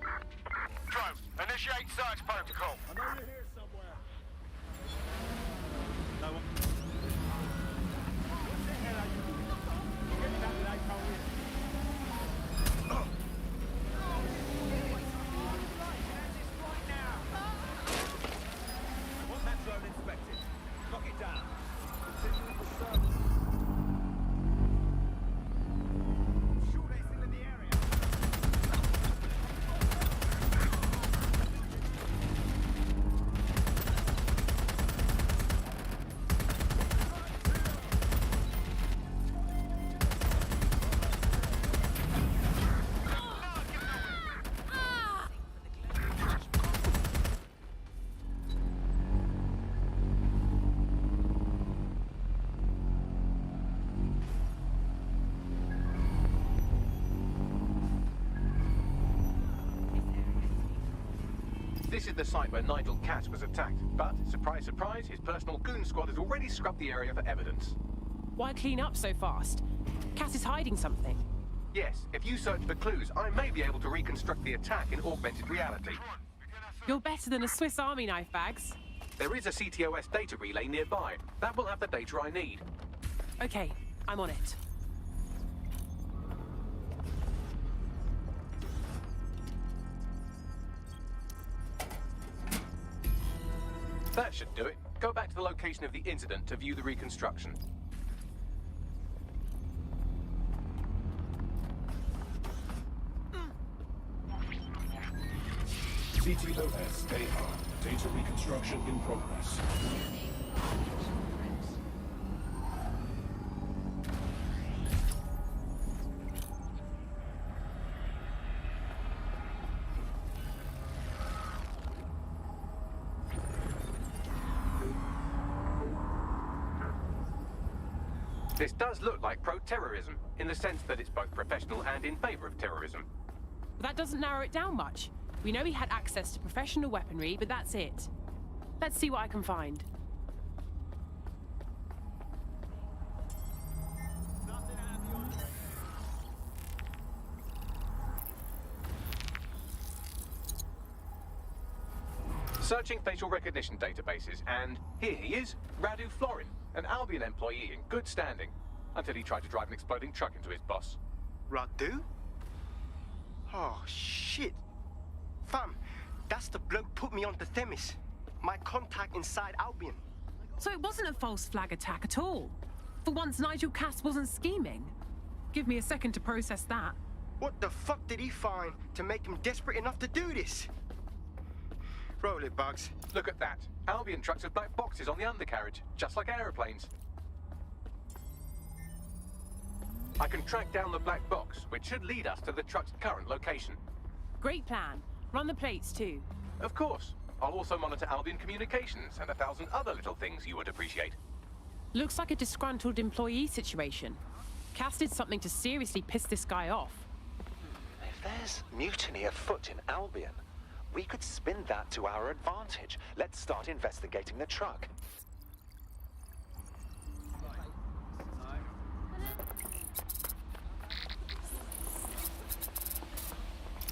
Drone, initiate search protocol. I know you're here somewhere. No one. What the hell are you doing? Get that light out here. I want that drone inspected. Lock it down. Continue the search. I'm sure they're still in the area. This is the site where Nigel Cass was attacked, but, surprise, surprise, his personal goon squad has already scrubbed the area for evidence. Why clean up so fast? Cass is hiding something. Yes, if you search for clues, I may be able to reconstruct the attack in augmented reality. You're better than a Swiss Army knife, Bags. There is a CTOS data relay nearby. That will have the data I need. Okay, I'm on it. That should do it. Go back to the location of the incident to view the reconstruction. CTOS AR. Data reconstruction in progress. This does look like pro-terrorism, in the sense that it's both professional and in favor of terrorism. But that doesn't narrow it down much. We know he had access to professional weaponry, but that's it. Let's see what I can find. Searching facial recognition databases, and here he is, Radu Florin, an Albion employee in good standing, until he tried to drive an exploding truck into his boss. Radu? Oh, shit. Fam, that's the bloke put me onto Themis. My contact inside Albion. So it wasn't a false flag attack at all. For once, Nigel Cass wasn't scheming. Give me a second to process that. What the fuck did he find to make him desperate enough to do this? Roll it, Bugs. Look at that. Albion trucks have black boxes on the undercarriage, just like aeroplanes. I can track down the black box, which should lead us to the truck's current location. Great plan. Run the plates too. Of course. I'll also monitor Albion communications and 1,000 other little things you would appreciate. Looks like a disgruntled employee situation. Cass did something to seriously piss this guy off. If there's mutiny afoot in Albion, we could spin that to our advantage. Let's start investigating the truck.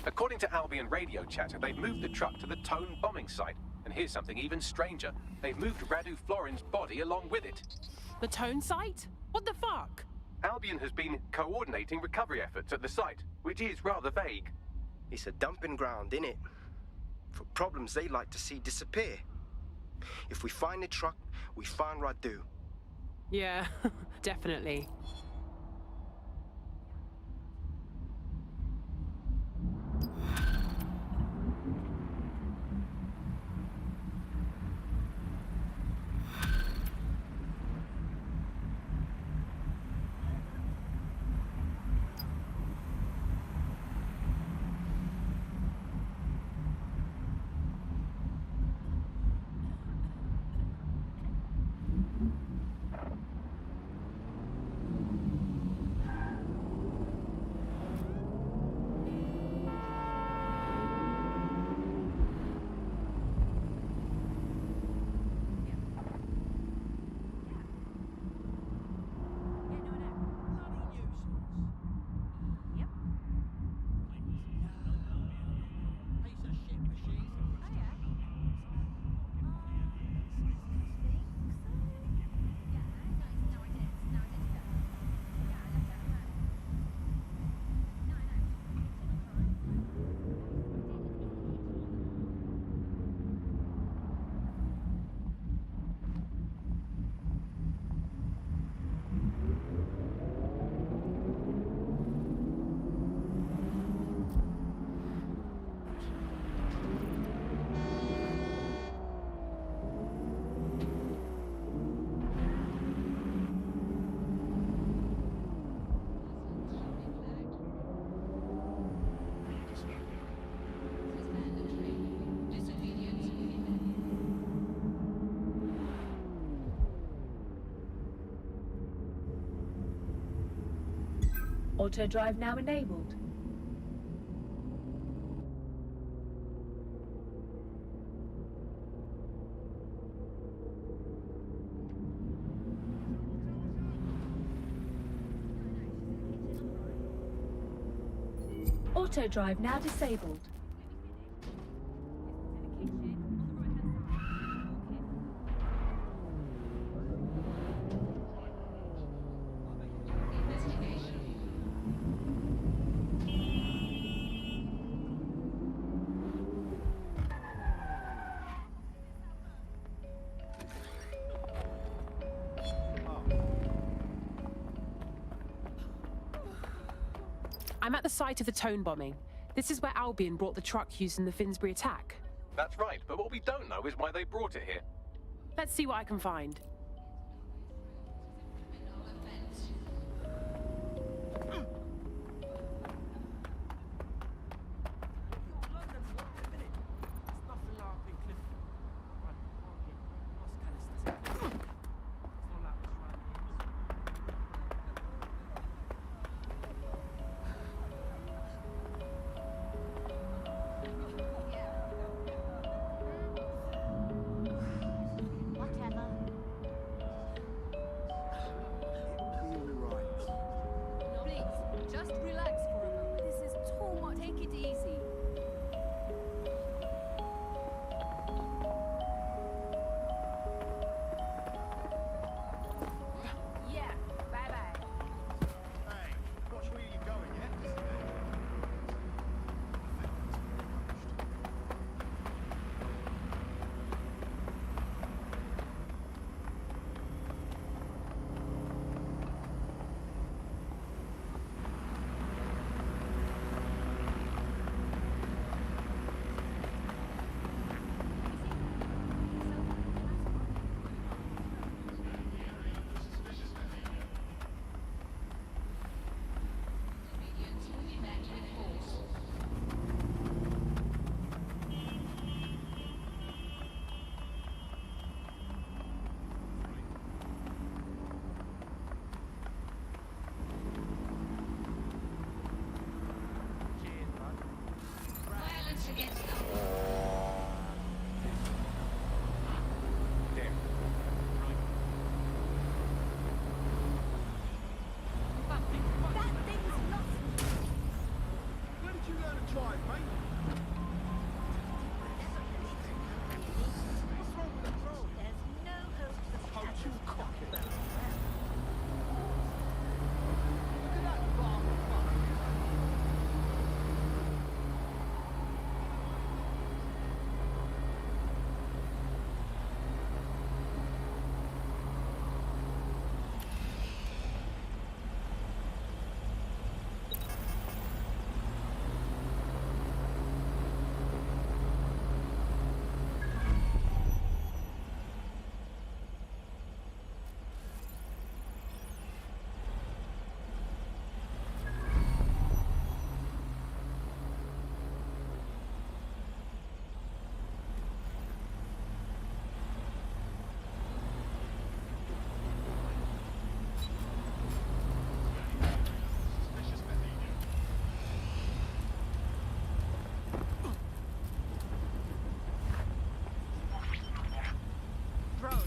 According to Albion radio chatter, they've moved the truck to the Tone bombing site. And here's something even stranger. They've moved Radu Florin's body along with it. The Tone site? What the fuck? Albion has been coordinating recovery efforts at the site, which is rather vague. It's a dumping ground, innit? For problems they like to see disappear. If we find the truck, we find Radu. Yeah, definitely. Auto drive now enabled. Auto drive now disabled. I'm at the site of the Tone bombing. This is where Albion brought the truck used in the Finsbury attack. That's right, but what we don't know is why they brought it here. Let's see what I can find.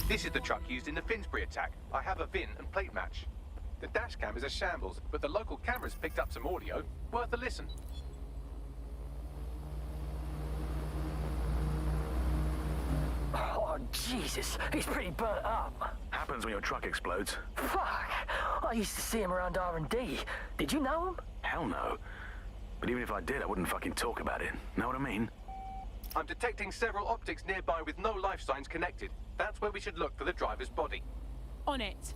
This is the truck used in the Finsbury attack. I have a VIN and plate match. The dash cam is a shambles, but the local cameras picked up some audio. Worth a listen. Oh, Jesus, he's pretty burnt up. Happens when your truck explodes. Fuck! I used to see him around R&D. Did you know him? Hell no. But even if I did, I wouldn't fucking talk about it. Know what I mean? I'm detecting several optics nearby with no life signs connected. That's where we should look for the driver's body. On it.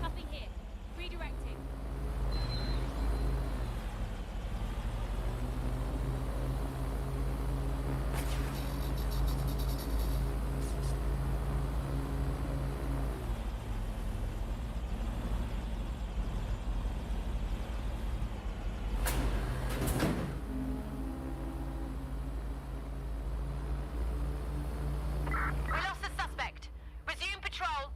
Nothing here. Redirecting. We lost the suspect. Resume patrol.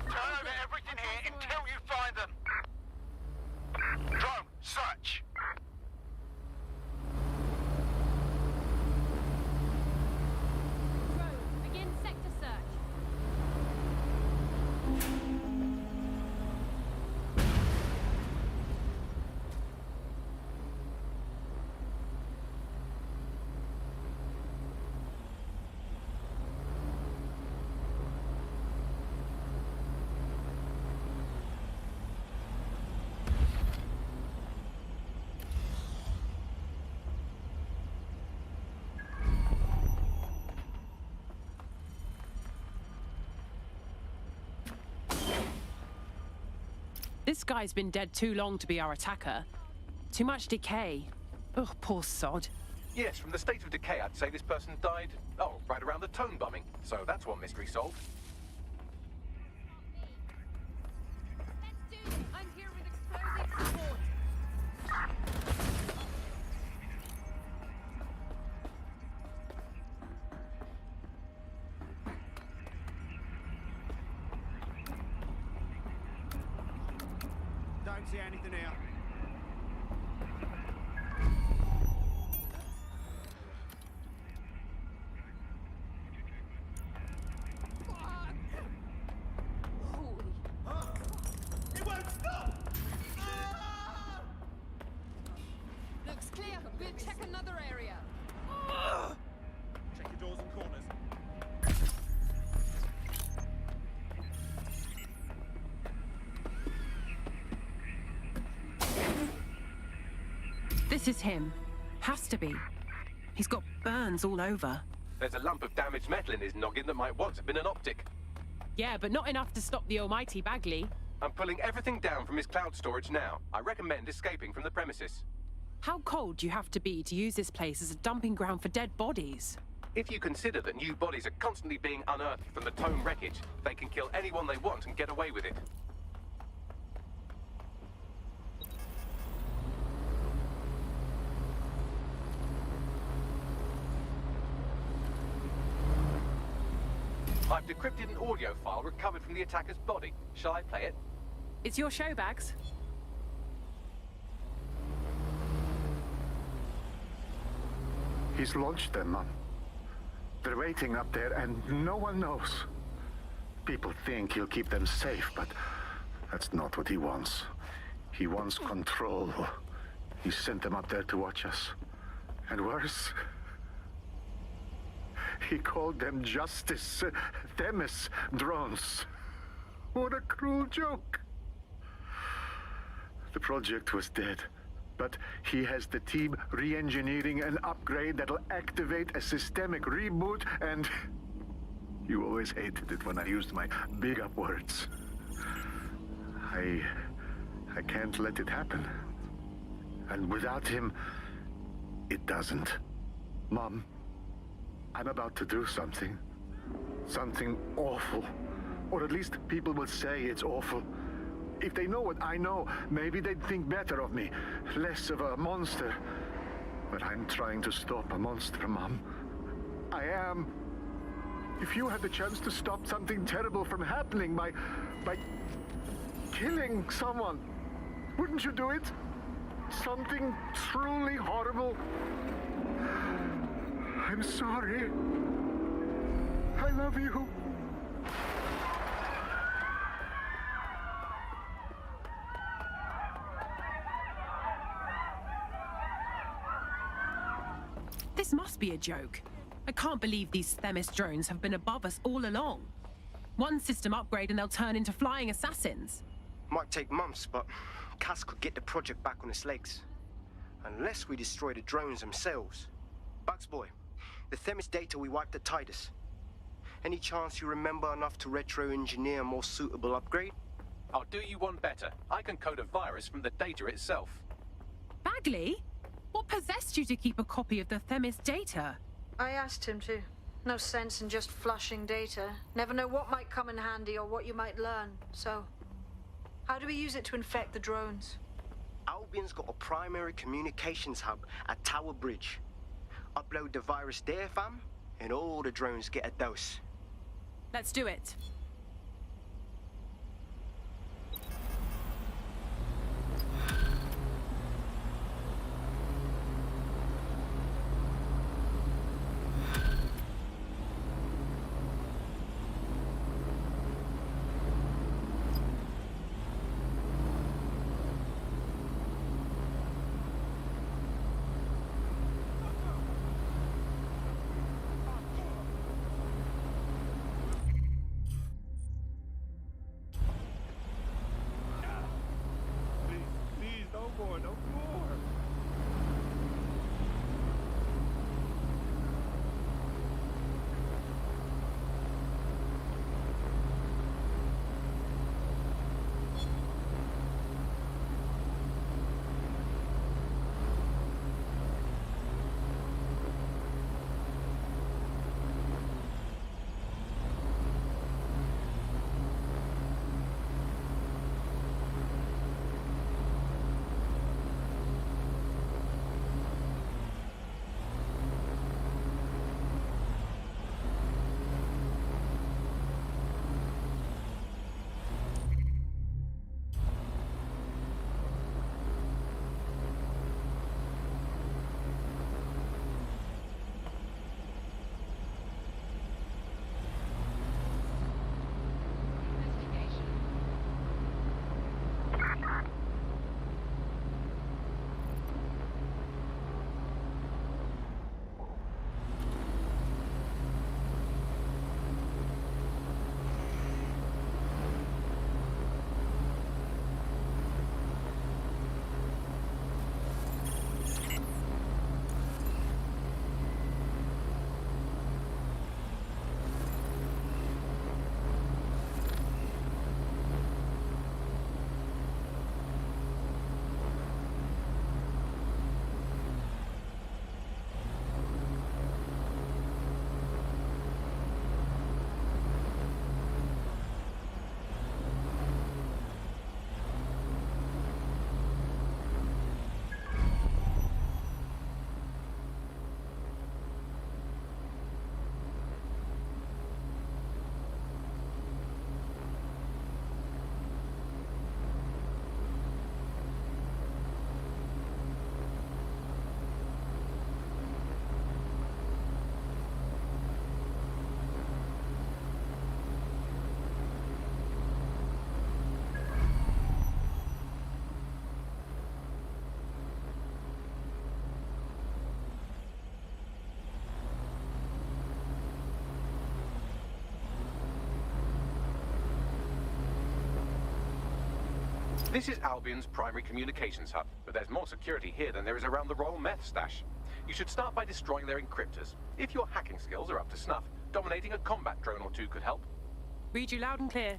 Turn over everything here until you find them. Drone, search. Drone, begin sector search. This guy's been dead too long to be our attacker. Too much decay. Oh, poor sod. Yes, from the state of decay, I'd say this person died, right around the tone bombing. So that's one mystery solved. I'm here with explosive support. Don't see anything here. It won't stop! Looks clear. We'll check another area. Check your doors and corners. This is him. Has to be. He's got burns all over. There's a lump of damaged metal in his noggin that might once have been an optic. Yeah, but not enough to stop the almighty Bagley. I'm pulling everything down from his cloud storage now. I recommend escaping from the premises. How cold do you have to be to use this place as a dumping ground for dead bodies? If you consider that new bodies are constantly being unearthed from the Tome wreckage, they can kill anyone they want and get away with it. decrypted an audio file recovered from the attacker's body. Shall I play it? It's your show, Bags. He's launched them, Mom. They're waiting up there, and no one knows. People think he'll keep them safe, but that's not what he wants. He wants control. He sent them up there to watch us. And worse, he called them Justice, Themis drones. What a cruel joke. The project was dead, but he has the team re-engineering an upgrade that'll activate a systemic reboot, and you always hated it when I used my big up words. I can't let it happen. And without him, it doesn't. Mom, I'm about to do something. Something awful. Or at least people will say it's awful. If they know what I know, maybe they'd think better of me. Less of a monster. But I'm trying to stop a monster, Mom. I am. If you had the chance to stop something terrible from happening by killing someone, wouldn't you do it? Something truly horrible. I'm sorry. I love you. This must be a joke. I can't believe these Themis drones have been above us all along. One system upgrade and they'll turn into flying assassins. Might take months, but Cass could get the project back on its legs. Unless we destroy the drones themselves. Bugs boy, the Themis data we wiped at Titus. Any chance you remember enough to retro-engineer a more suitable upgrade? I'll do you one better. I can code a virus from the data itself. Bagley? What possessed you to keep a copy of the Themis data? I asked him to. No sense in just flushing data. Never know what might come in handy or what you might learn. So, how do we use it to infect the drones? Albion's got a primary communications hub at Tower Bridge. Upload the virus there, fam, and all the drones get a dose. Let's do it. Please, no more, no more. This is Albion's primary communications hub, but there's more security here than there is around the Royal Meth stash. You should start by destroying their encryptors. If your hacking skills are up to snuff, dominating a combat drone or two could help. Read you loud and clear.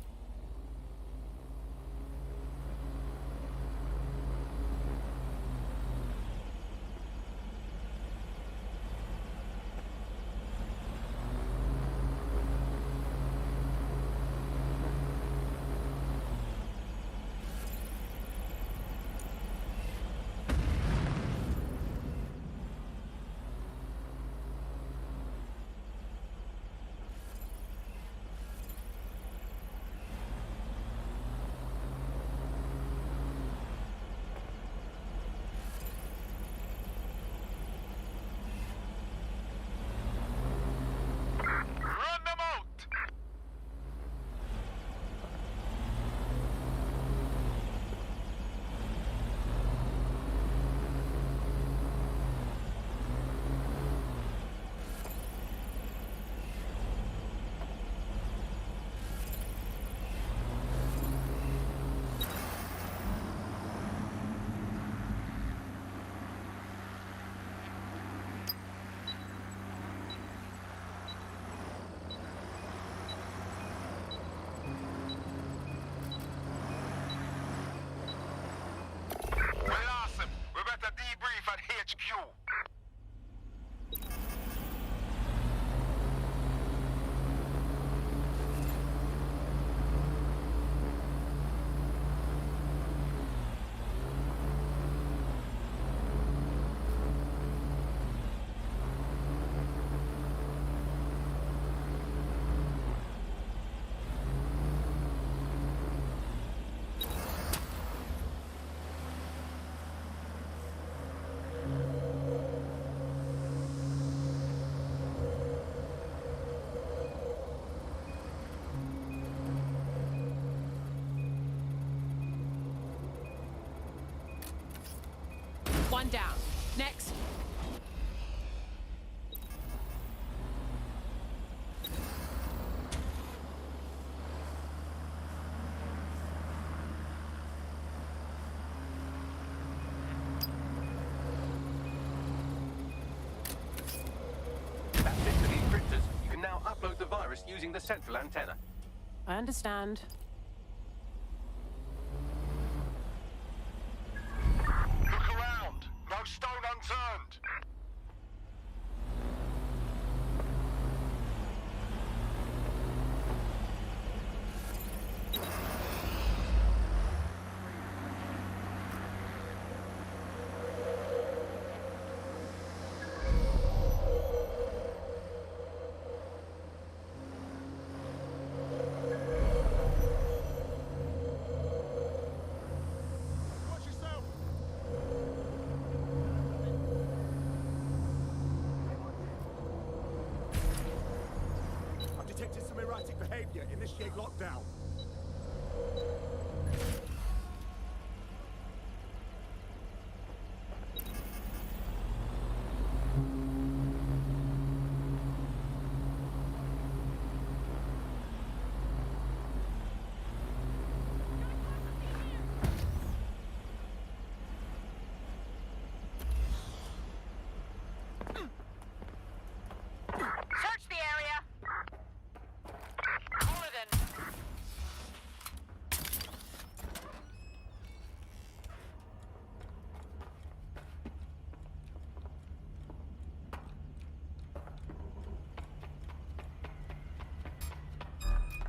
One down. Next. That's it for the encryptors. You can now upload the virus using the central antenna. I understand. Look around. No stone unturned. Detected some erratic behavior. Initiate lockdown. Search the area.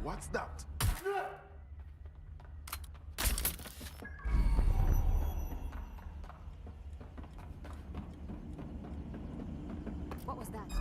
What's that? What was that?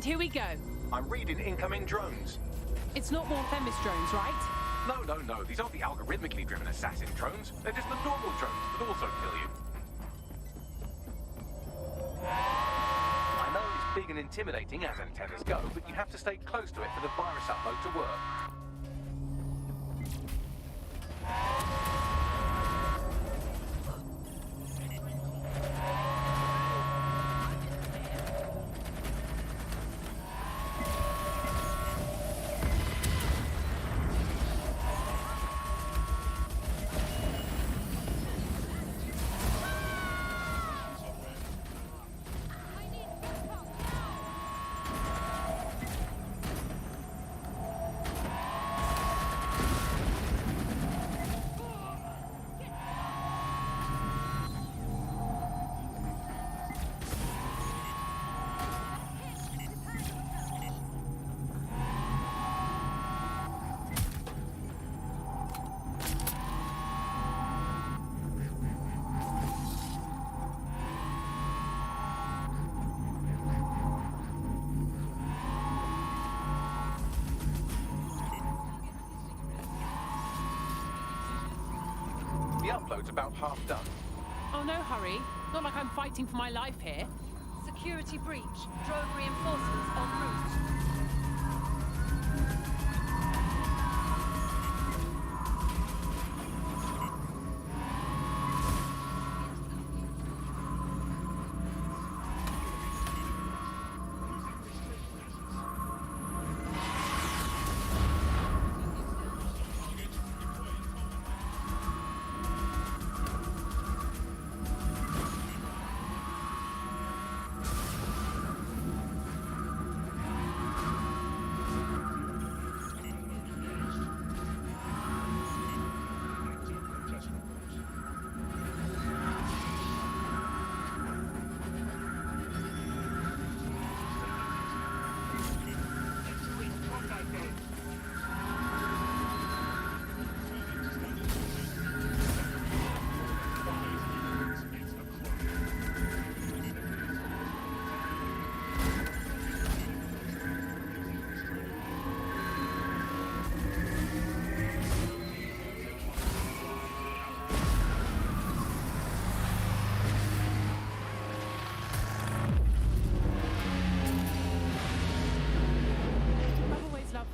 And here we go. I'm reading incoming drones. It's not more Themis drones, right? No. These aren't the algorithmically driven assassin drones. They're just the normal drones that also kill you. I know it's big and intimidating as antennas go, but you have to stay close to it for the virus upload to work. The upload's about half done. Oh, no hurry. Not like I'm fighting for my life here. Security breach. Drove reinforcements en route.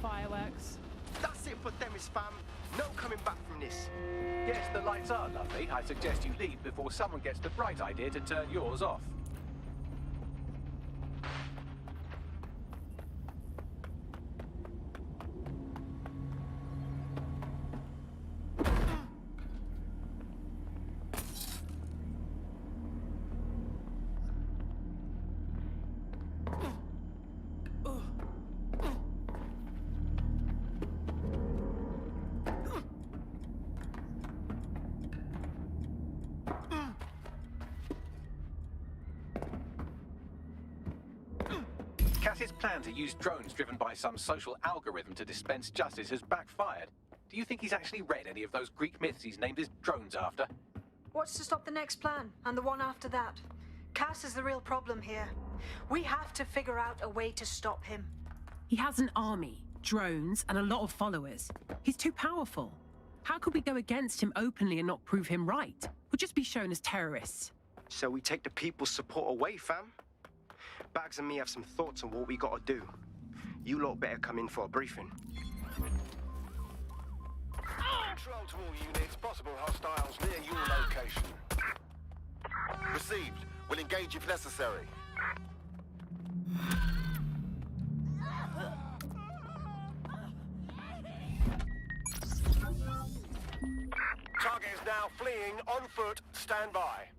Fireworks. That's it for Themis, fam. No coming back from this. Yes, the lights are lovely. I suggest you leave before someone gets the bright idea to turn yours off. Cass's plan to use drones driven by some social algorithm to dispense justice has backfired. Do you think he's actually read any of those Greek myths he's named his drones after? What's to stop the next plan, and the one after that? Cass is the real problem here. We have to figure out a way to stop him. He has an army, drones, and a lot of followers. He's too powerful. How could we go against him openly and not prove him right? We'll just be shown as terrorists. So we take the people's support away, fam? Bags and me have some thoughts on what we gotta do. You lot better come in for a briefing. Control to all units, possible hostiles near your location. Received. We'll engage if necessary. Target is now fleeing on foot. Stand by.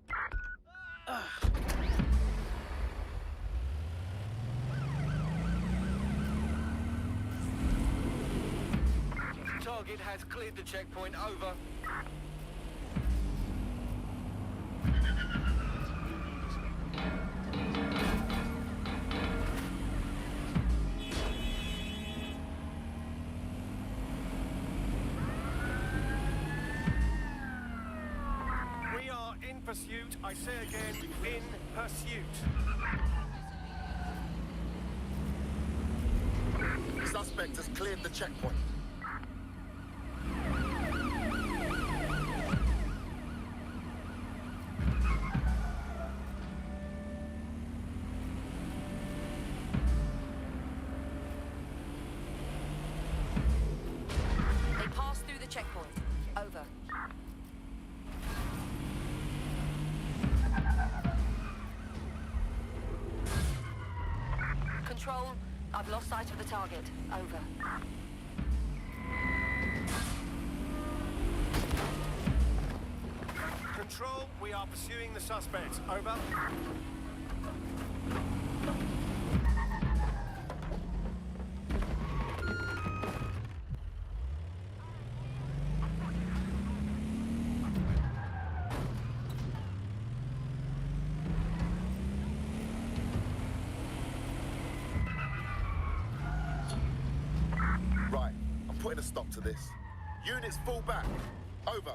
Target has cleared the checkpoint. Over. We are in pursuit. I say again, in pursuit. Suspect has cleared the checkpoint. They passed through the checkpoint. Over. Control, I've lost sight of the target. Over. Control, we are pursuing the suspect. Over. Right, I'm putting a stop to this. Units fall back. Over.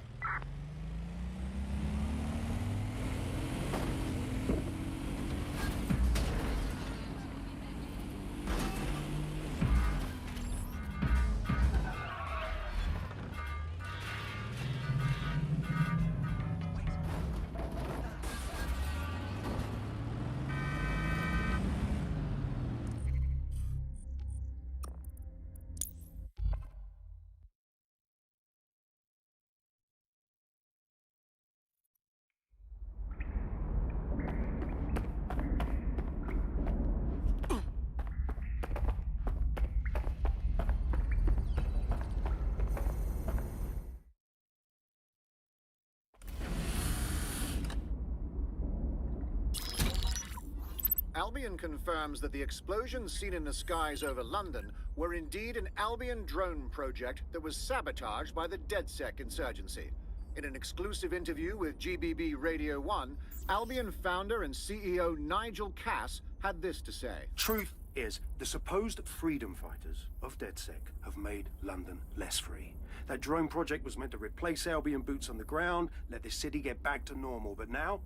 Albion confirms that the explosions seen in the skies over London were indeed an Albion drone project that was sabotaged by the DedSec insurgency. In an exclusive interview with GBB Radio 1, Albion founder and CEO Nigel Cass had this to say. Truth is, the supposed freedom fighters of DedSec have made London less free. That drone project was meant to replace Albion boots on the ground, let the city get back to normal, but now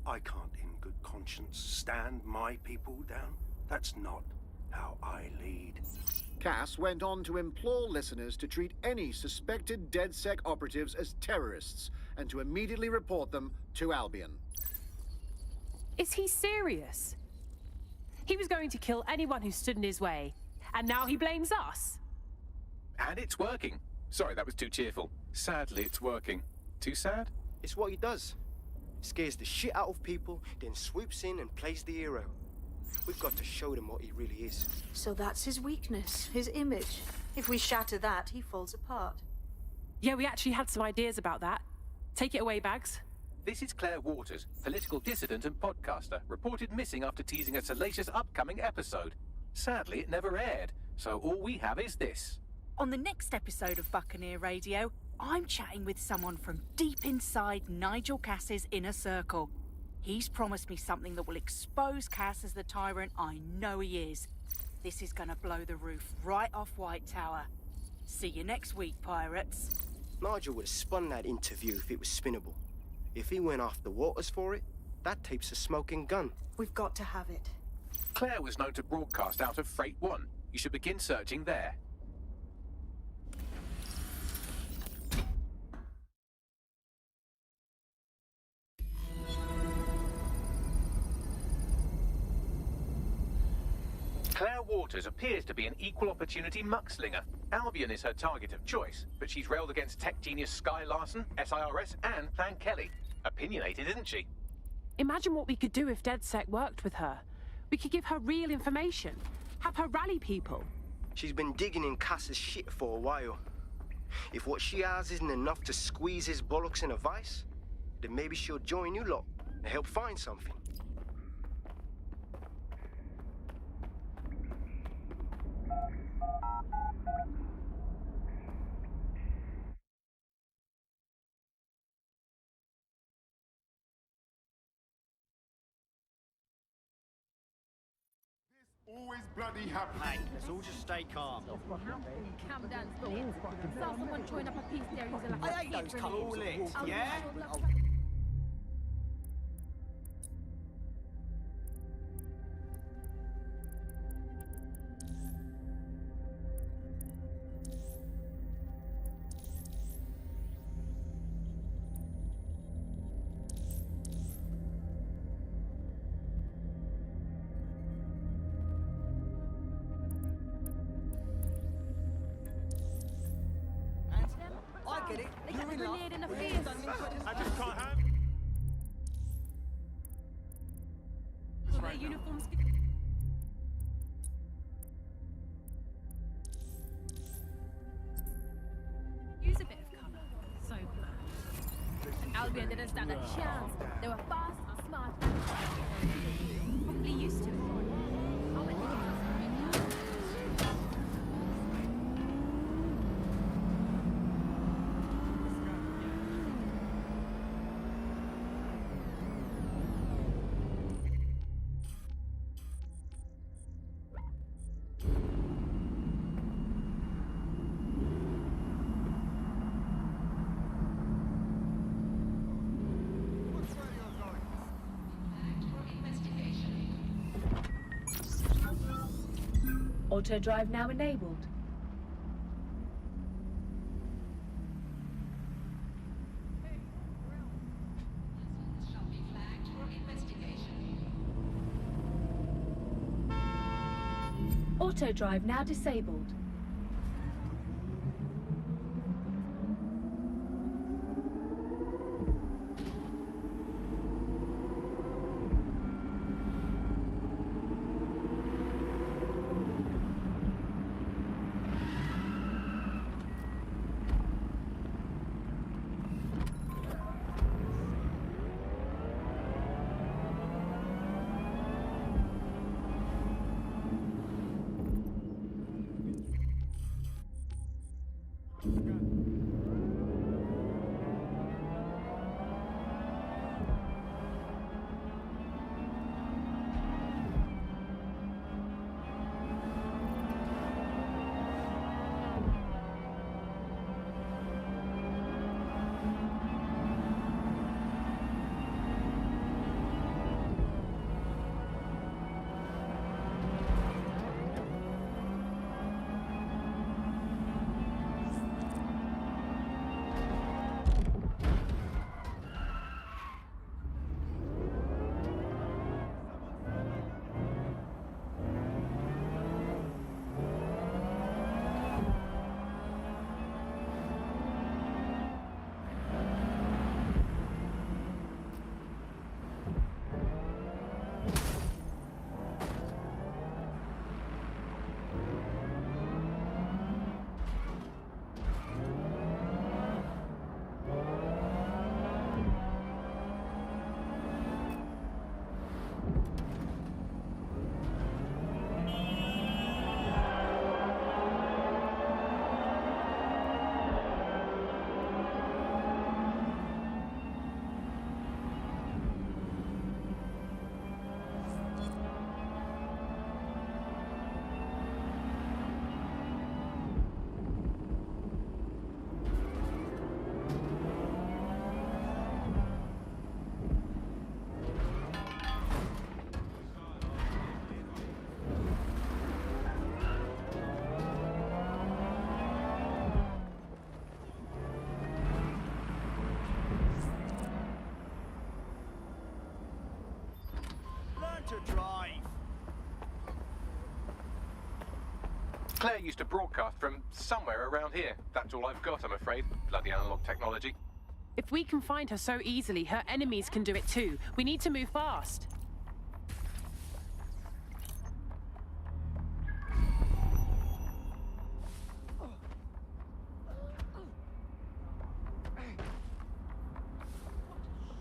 I can't in good conscience stand my people down. That's not how I lead. Cass went on to implore listeners to treat any suspected DedSec operatives as terrorists and to immediately report them to Albion. Is he serious? He was going to kill anyone who stood in his way, and now he blames us. And it's working. Sorry, that was too cheerful. Sadly, it's working. Too sad? It's what he does. Scares the shit out of people, then swoops in and plays the hero. We've got to show them what he really is. So that's his weakness, his image. If we shatter that, he falls apart. Yeah, we actually had some ideas about that. Take it away, Bags. This is Claire Waters, political dissident and podcaster, reported missing after teasing a salacious upcoming episode. Sadly, it never aired, so all we have is this. On the next episode of Buccaneer Radio, I'm chatting with someone from deep inside Nigel Cass's inner circle. He's promised me something that will expose Cass as the tyrant I know he is. This is gonna blow the roof right off White Tower. See you next week, pirates. Nigel would have spun that interview if it was spinnable. If he went after Waters for it, that tape's a smoking gun. We've got to have it. Claire was known to broadcast out of Freight 1. You should begin searching there. Claire Waters appears to be an equal opportunity muckslinger. Albion is her target of choice, but she's railed against tech genius Sky Larson, SIRS, and Plan Kelly. Opinionated, isn't she? Imagine what we could do if DedSec worked with her. We could give her real information, have her rally people. She's been digging in Cass's shit for a while. If what she has isn't enough to squeeze his bollocks in a vice, then maybe she'll join you lot and help find something. Always bloody happy. Mate, let's all just stay calm. Calm down, Saw someone join up a piece there who's like... I hate those couples that walk, yeah? get it? They You're got in the luck. grenade in the Well, face. you've done me. I just can't have. Will their uniforms be... Use a bit of colour. So bland. Albion didn't stand a chance. They were fast, smart, and probably used to it. I'll bet they can Auto drive now enabled. Auto drive now disabled. To drive. Claire used to broadcast from somewhere around here. That's all I've got, I'm afraid. Bloody analog technology. If we can find her so easily, her enemies can do it too. We need to move fast.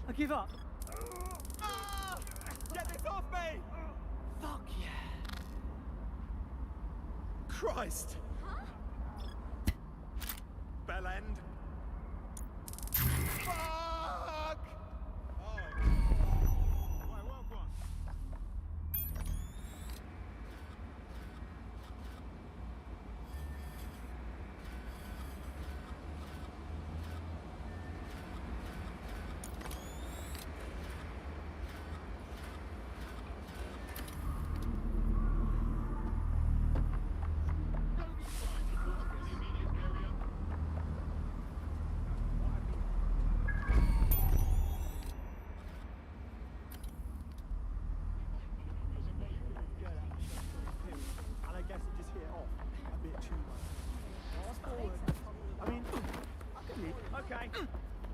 I give up. Get this off me! Fuck yeah. Christ! Bell end. Fuck! Oh. Right, well gone.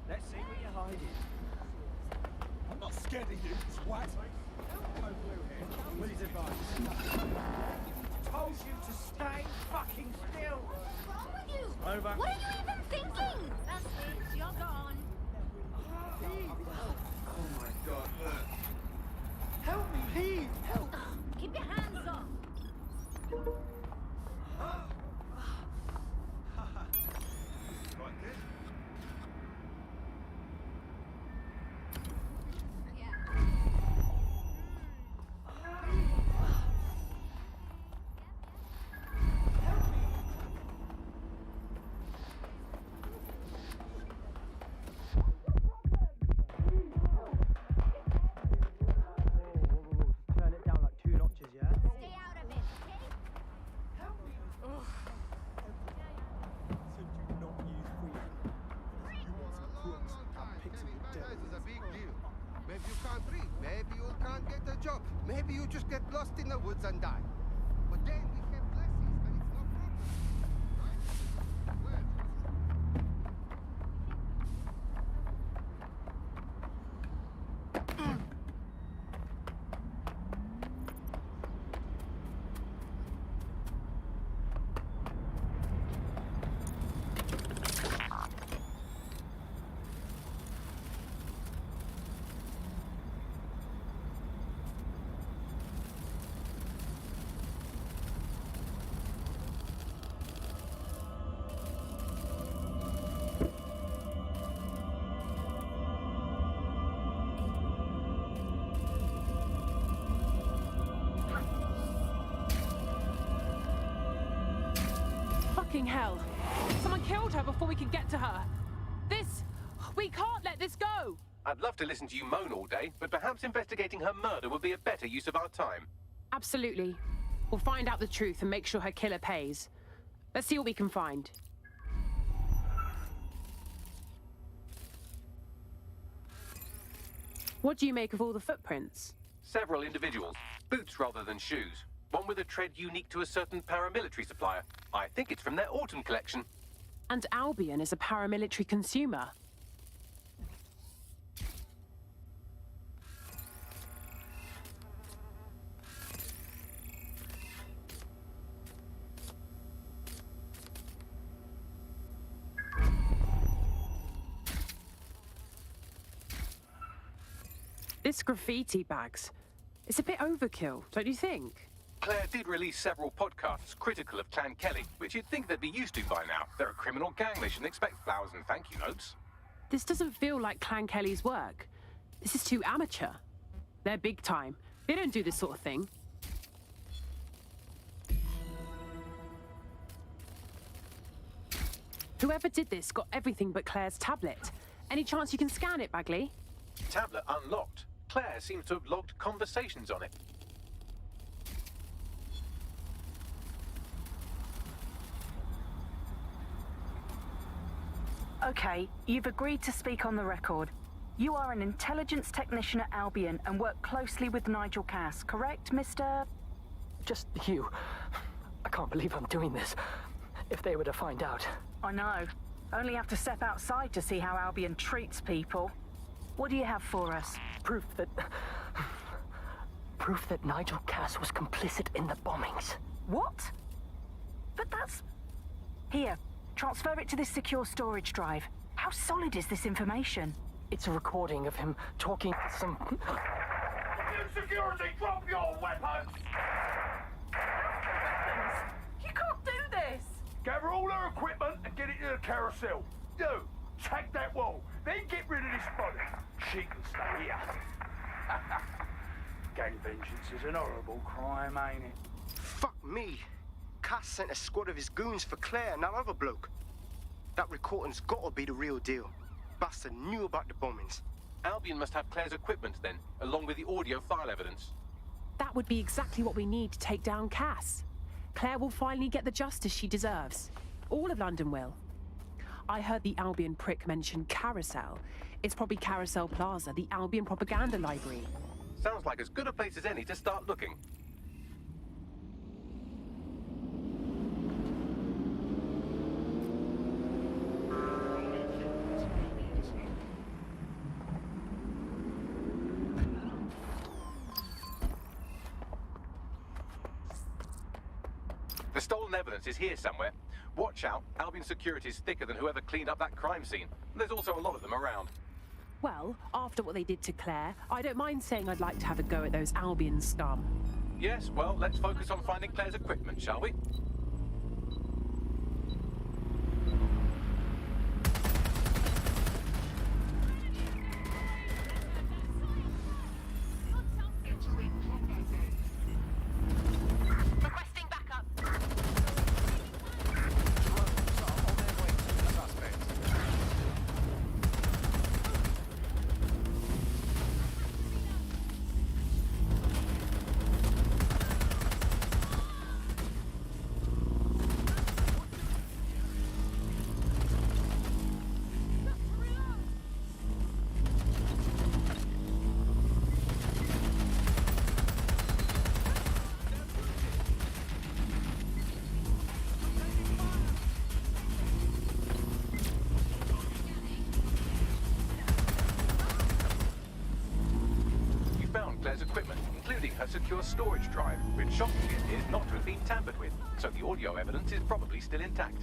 Let's see what you're hiding. I'm not scared of you, twat. Willie's advice. Told you to stay fucking still. What's wrong with you? Over. What are you even thinking? That's it. You're gone. Oh my god, look. Help me, Heath! Help! Keep your hands off. Like this? Turn it down like 2 notches, yeah? Stay out of it, okay? Said you not use freedom. You want some crooks to come pick some of the This is a big deal. Maybe you can't breathe. Maybe you can't get a job. Maybe you just get lost in the woods and die. But then we have blessings and it's no problem. Right? Well. Fucking hell. Someone killed her before we could get to her. We can't let this go. I'd love to listen to you moan all day, but perhaps investigating her murder would be a better use of our time. Absolutely. We'll find out the truth and make sure her killer pays. Let's see what we can find. What do you make of all the footprints? Several individuals. Boots rather than shoes. One with a tread unique to a certain paramilitary supplier. I think it's from their autumn collection. And Albion is a paramilitary consumer. This graffiti, Bags. It's a bit overkill, don't you think? Claire did release several podcasts critical of Clan Kelly, which you'd think they'd be used to by now. They're a criminal gang. They shouldn't expect flowers and thank you notes. This doesn't feel like Clan Kelly's work. This is too amateur. They're big time. They don't do this sort of thing. Whoever did this got everything but Claire's tablet. Any chance you can scan it, Bagley? Tablet unlocked. Claire seems to have logged conversations on it. Okay, you've agreed to speak on the record. You are an intelligence technician at Albion and work closely with Nigel Cass, correct, Mr...? Just you. I can't believe I'm doing this. If they were to find out. I know. Only have to step outside to see how Albion treats people. What do you have for us? Proof that Nigel Cass was complicit in the bombings. What? But that's... Here, transfer it to this secure storage drive. How solid is this information? It's a recording of him talking to some... Security, drop your weapons! You can't do this! Gather all her equipment and get it to the carousel. You, tag that wall, then get rid of this body. She can stay here. Gang vengeance is an horrible crime, ain't it? Fuck me. Cass sent a squad of his goons for Claire and that other bloke. That recording's gotta be the real deal. Bastard knew about the bombings. Albion must have Claire's equipment then, along with the audio file evidence. That would be exactly what we need to take down Cass. Claire will finally get the justice she deserves. All of London will. I heard the Albion prick mention Carousel. It's probably Carousel Plaza, the Albion propaganda library. Sounds like as good a place as any to start looking. stolen evidence is here somewhere. Watch out, Albion security is thicker than whoever cleaned up that crime scene. There's also a lot of them around. Well, after what they did to Claire, I don't mind saying I'd like to have a go at those Albion scum. Yes, well, let's focus on finding Claire's equipment, shall we? Requesting backup. You found Claire's equipment, including her secure storage drive, which shockingly appears not to have been tampered with, so the audio evidence is probably still intact.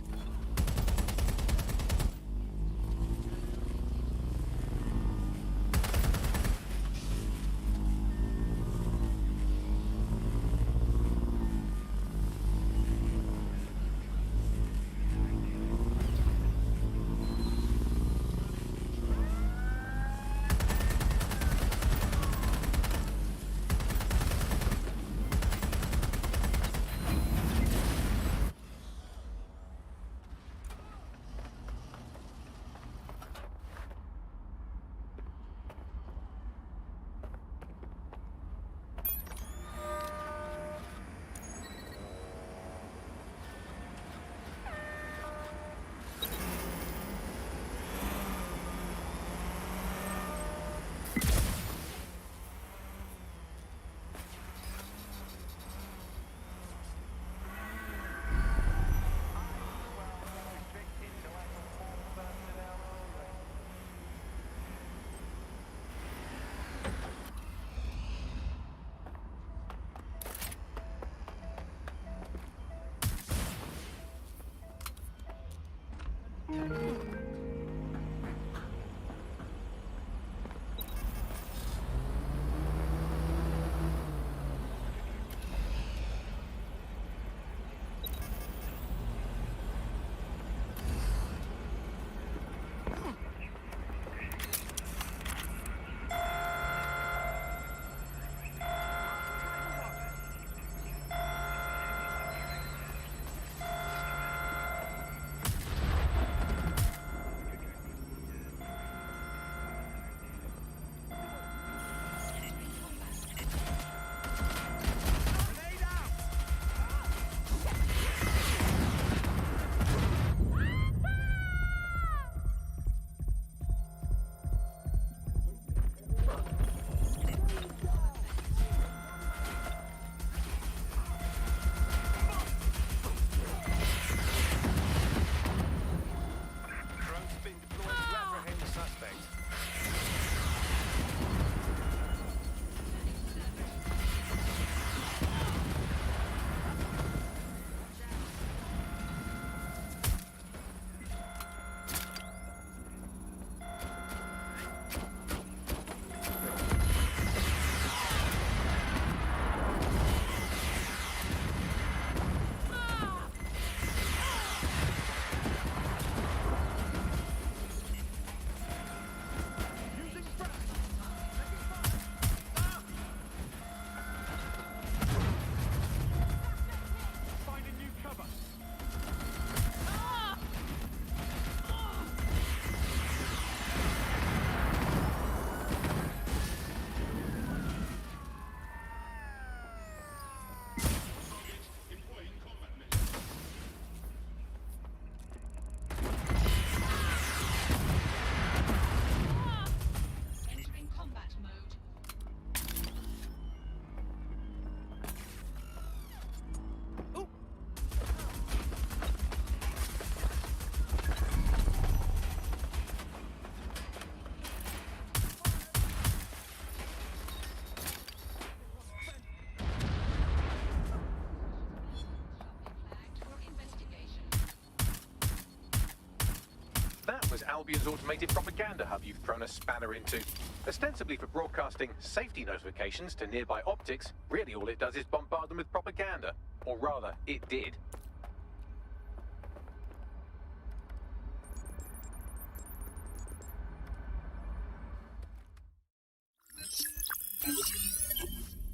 was Albion's automated propaganda hub you've thrown a spanner into. Ostensibly for broadcasting safety notifications to nearby optics, really all it does is bombard them with propaganda. Or rather, it did.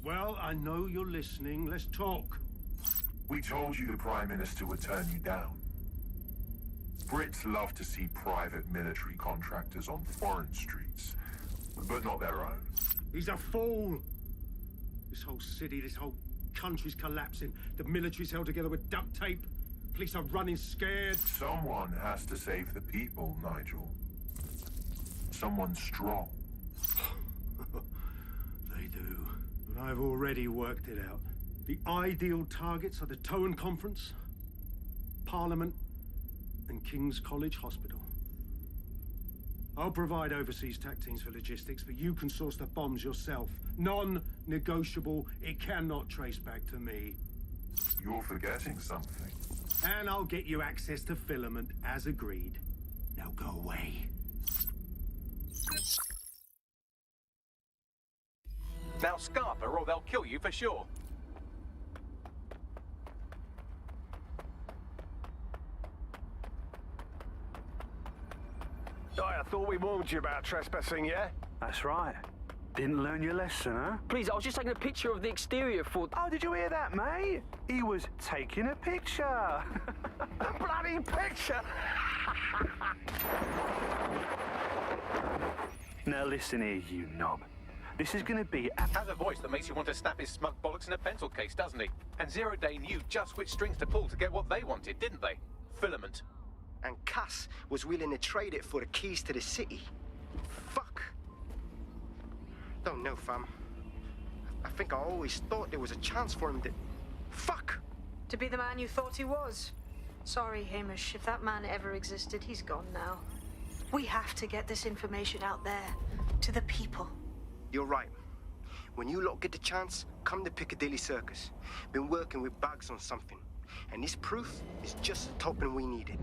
Well, I know you're listening. Let's talk. We told you the Prime Minister would turn you down. Brits love to see private military contractors on foreign streets, but not their own. He's a fool. This whole city, this whole country's collapsing. The military's held together with duct tape. Police are running scared. Someone has to save the people, Nigel. Someone strong. They do. But I've already worked it out. The ideal targets are the Towan Conference, Parliament, and King's College Hospital. I'll provide overseas tac teams for logistics, but you can source the bombs yourself. Non-negotiable. It cannot trace back to me. You're forgetting something. And I'll get you access to filament, as agreed. Now go away. Now scarper or they'll kill you for sure. I thought we warned you about trespassing, yeah? That's right. Didn't learn your lesson, huh? Please, I was just taking a picture of the exterior for... Oh, did you hear that, mate? He was taking a picture. A bloody picture! Now listen here, you knob. This is gonna be... Has a voice that makes you want to snap his smug bollocks in a pencil case, doesn't he? And Zero Day knew just which strings to pull to get what they wanted, didn't they? Filament. And Cass was willing to trade it for the keys to the city. Fuck. Don't know, fam. I think I always thought there was a chance for him to... Fuck! To be the man you thought he was. Sorry, Hamish. If that man ever existed, he's gone now. We have to get this information out there, to the people. You're right. When you lot get the chance, come to Piccadilly Circus. Been working with Bags on something. And this proof is just the token we needed.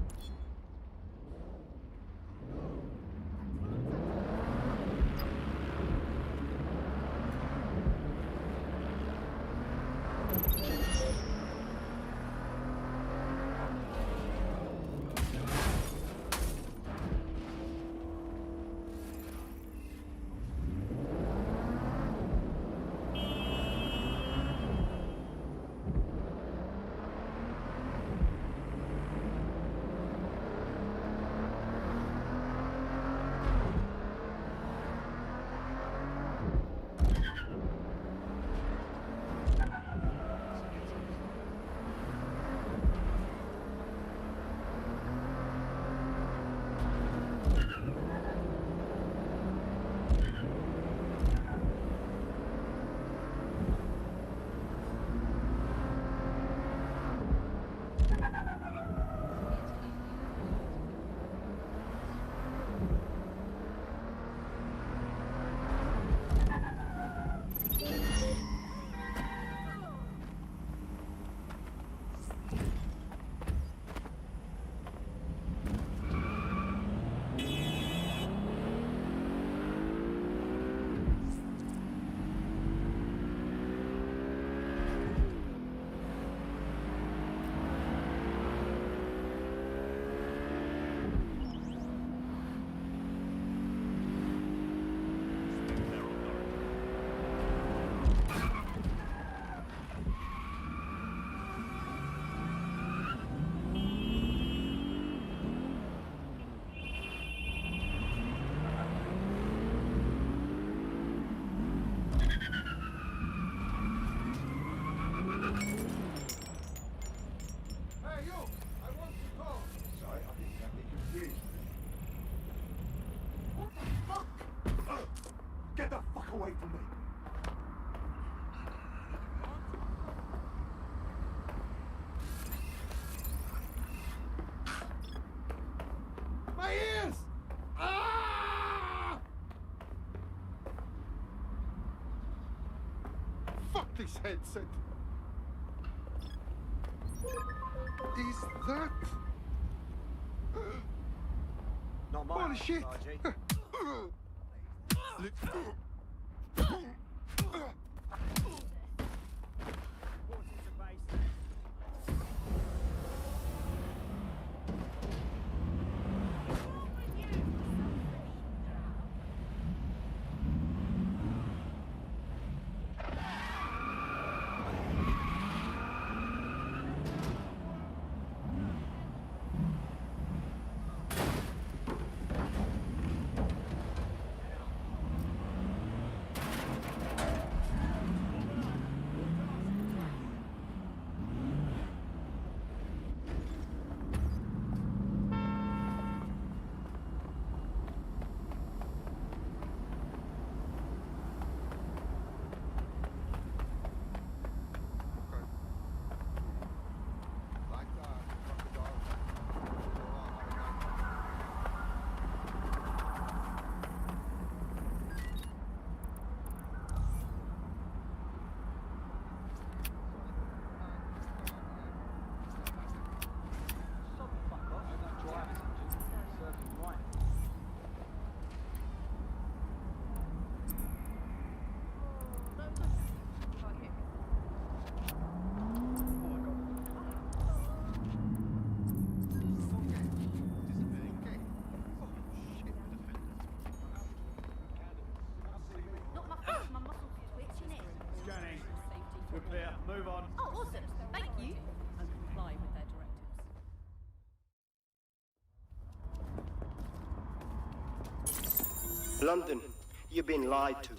Get the fuck away from me! My ears! Ah! Fuck this headset! Is that... Not Holy shit! Scanning. We're clear. Move on. Oh, awesome. Thank you. And comply with their directives. London, you've been lied to.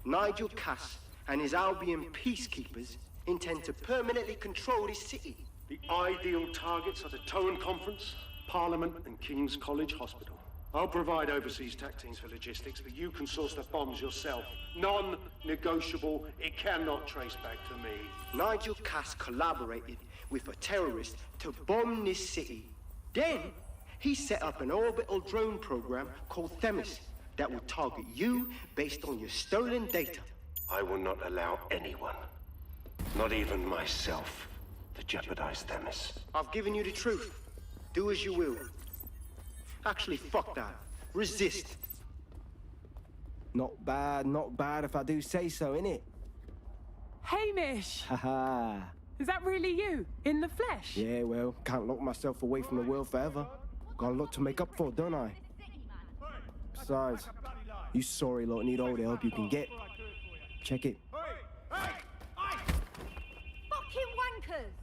Nigel Cass and his Albion peacekeepers intend to permanently control this city. The ideal targets are the Towan Conference, Parliament, and King's College Hospital. I'll provide overseas tech teams for logistics, but you can source the bombs yourself. Non-negotiable. It cannot trace back to me. Nigel Cass collaborated with a terrorist to bomb this city. Then, he set up an orbital drone program called Themis that will target you based on your stolen data. I will not allow anyone, not even myself, to jeopardize Themis. I've given you the truth. Do as you will. Actually, fuck that. Resist. Not bad if I do say so, innit? Hamish! Haha. Is that really you? In the flesh? Yeah, well, can't lock myself away from the world forever. Got a lot to make up for, don't I? Besides, you sorry lot need all the help you can get. Check it. Fucking wankers!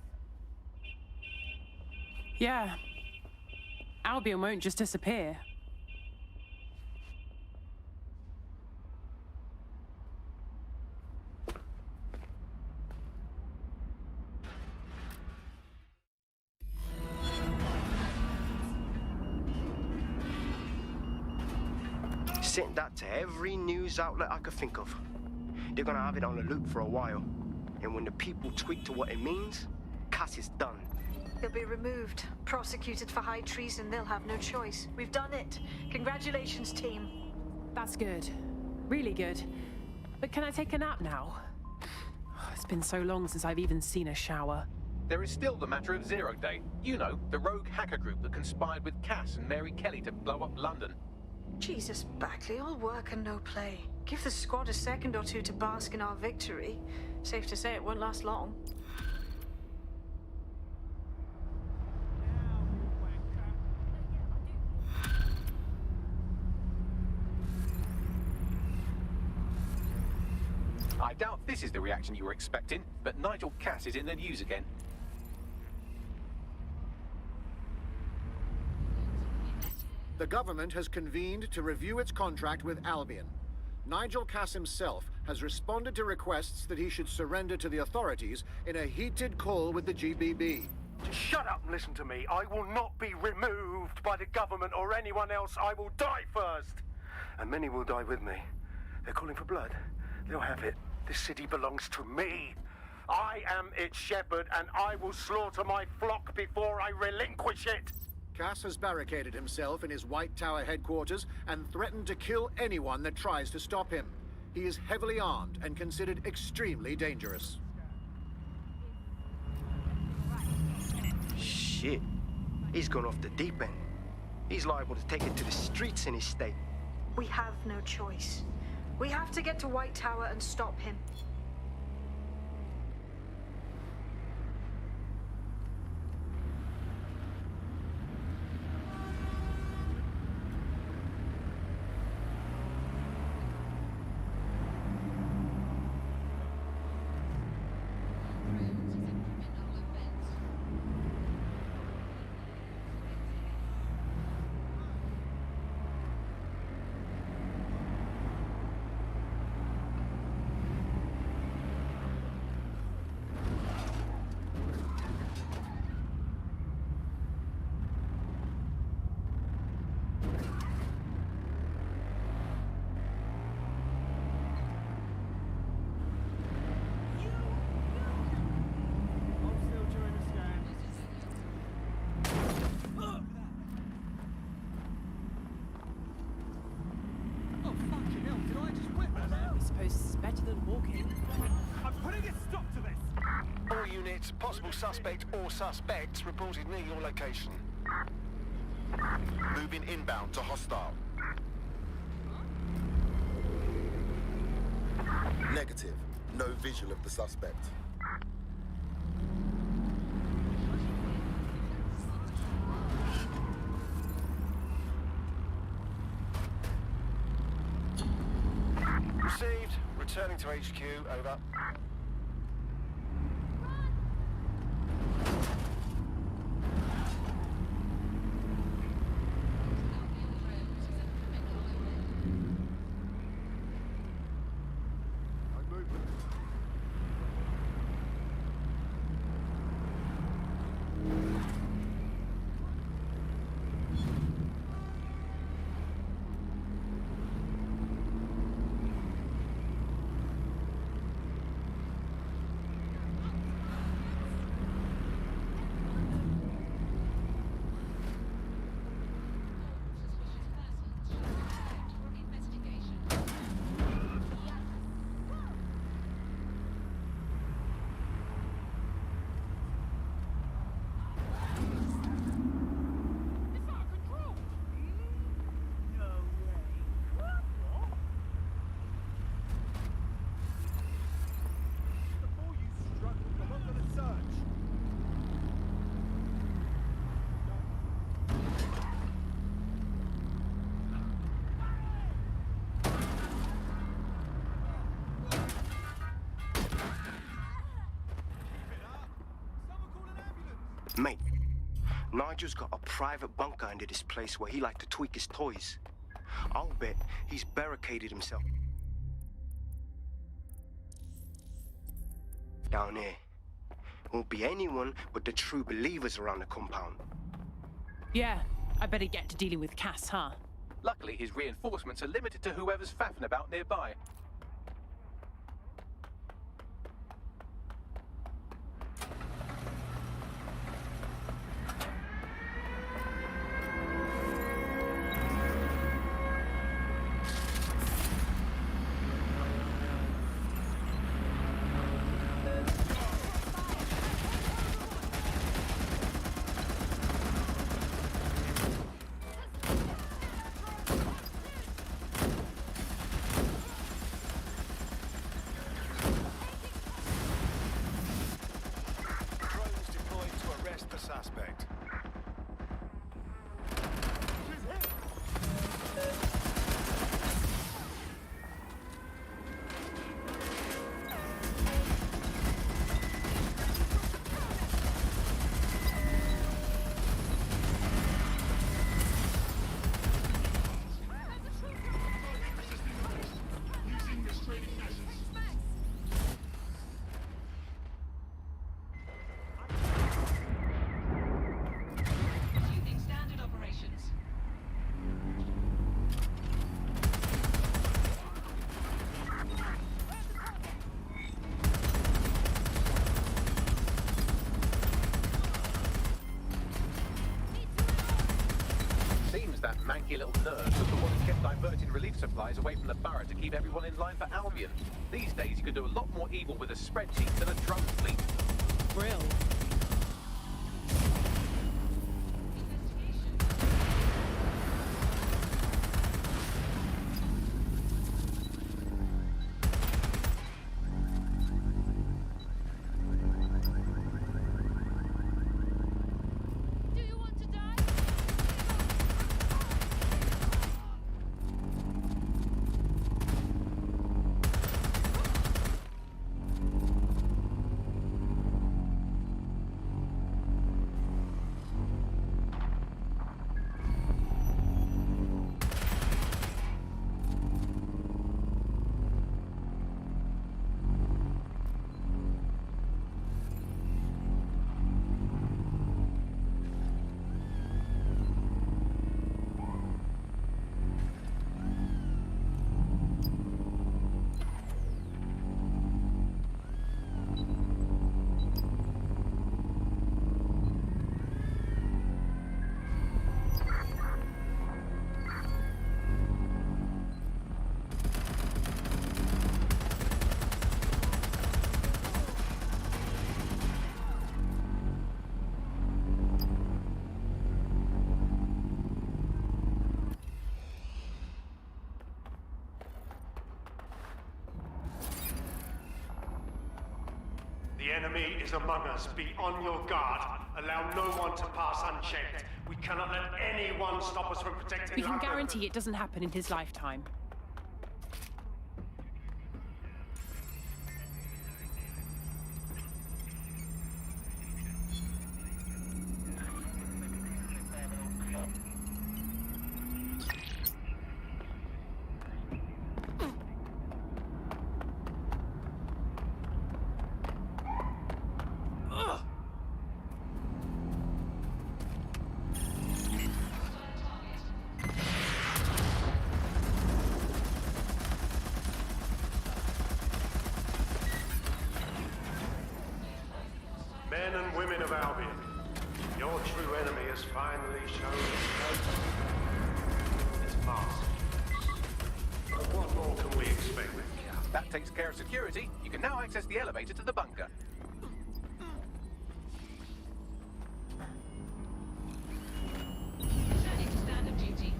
Yeah. Albion won't just disappear. Sent that to every news outlet I could think of. They're gonna have it on the loop for a while. And when the people tweak to what it means, Cass is done. He'll be removed, prosecuted for high treason. They'll have no choice. We've done it. Congratulations, team. That's good. Really good. But can I take a nap now? It's been so long since I've even seen a shower. There is still the matter of Zero Day. You know, the rogue hacker group that conspired with Cass and Mary Kelly to blow up London. Jesus, Backley, all work and no play. Give the squad a second or two to bask in our victory. Safe to say it won't last long. I doubt this is the reaction you were expecting, but Nigel Cass is in the news again. The government has convened to review its contract with Albion. Nigel Cass himself has responded to requests that he should surrender to the authorities in a heated call with the GBB. Just shut up and listen to me. I will not be removed by the government or anyone else. I will die first. And many will die with me. They're calling for blood. They'll have it. This city belongs to me. I am its shepherd, and I will slaughter my flock before I relinquish it. Cass has barricaded himself in his White Tower headquarters and threatened to kill anyone that tries to stop him. He is heavily armed and considered extremely dangerous. Shit. He's gone off the deep end. He's liable to take it to the streets in his state. We have no choice. We have to get to White Tower and stop him. Possible suspect or suspects reported near your location. Moving inbound to hostile. Negative. No visual of the suspect. Received. Returning to HQ. Over. Mate, Nigel's got a private bunker under this place where he liked to tweak his toys. I'll bet he's barricaded himself down here. Won't be anyone but the true believers around the compound. Yeah, I better get to dealing with Cass, huh? Luckily, his reinforcements are limited to whoever's faffing about nearby. Suspect. That manky little nerd was the one who kept diverting relief supplies away from the borough to keep everyone in line for Albion. These days, you can do a lot more evil with a spreadsheet than a drone fleet. Brill. The enemy is among us. Be on your guard. Allow no one to pass unchecked. We cannot let anyone stop us from protecting We can London. guarantee it doesn't happen in his lifetime. Men and women of Albion, your true enemy has finally shown its mask. What more can we expect then, Cap? That takes care of security. You can now access the elevator to the bunker. Returning to standard duty.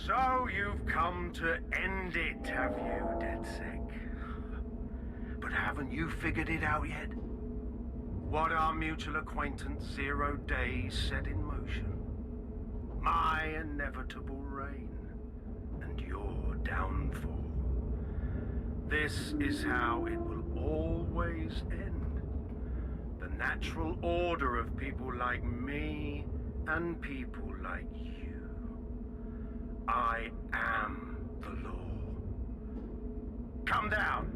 So you've come to end it, have you, DedSec? But haven't you figured it out yet? What our mutual acquaintance 0 Days set in motion? My inevitable reign and your downfall. This is how it will always end. The natural order of people like me and people like you. I am the law. Come down.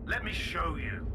Let me show you.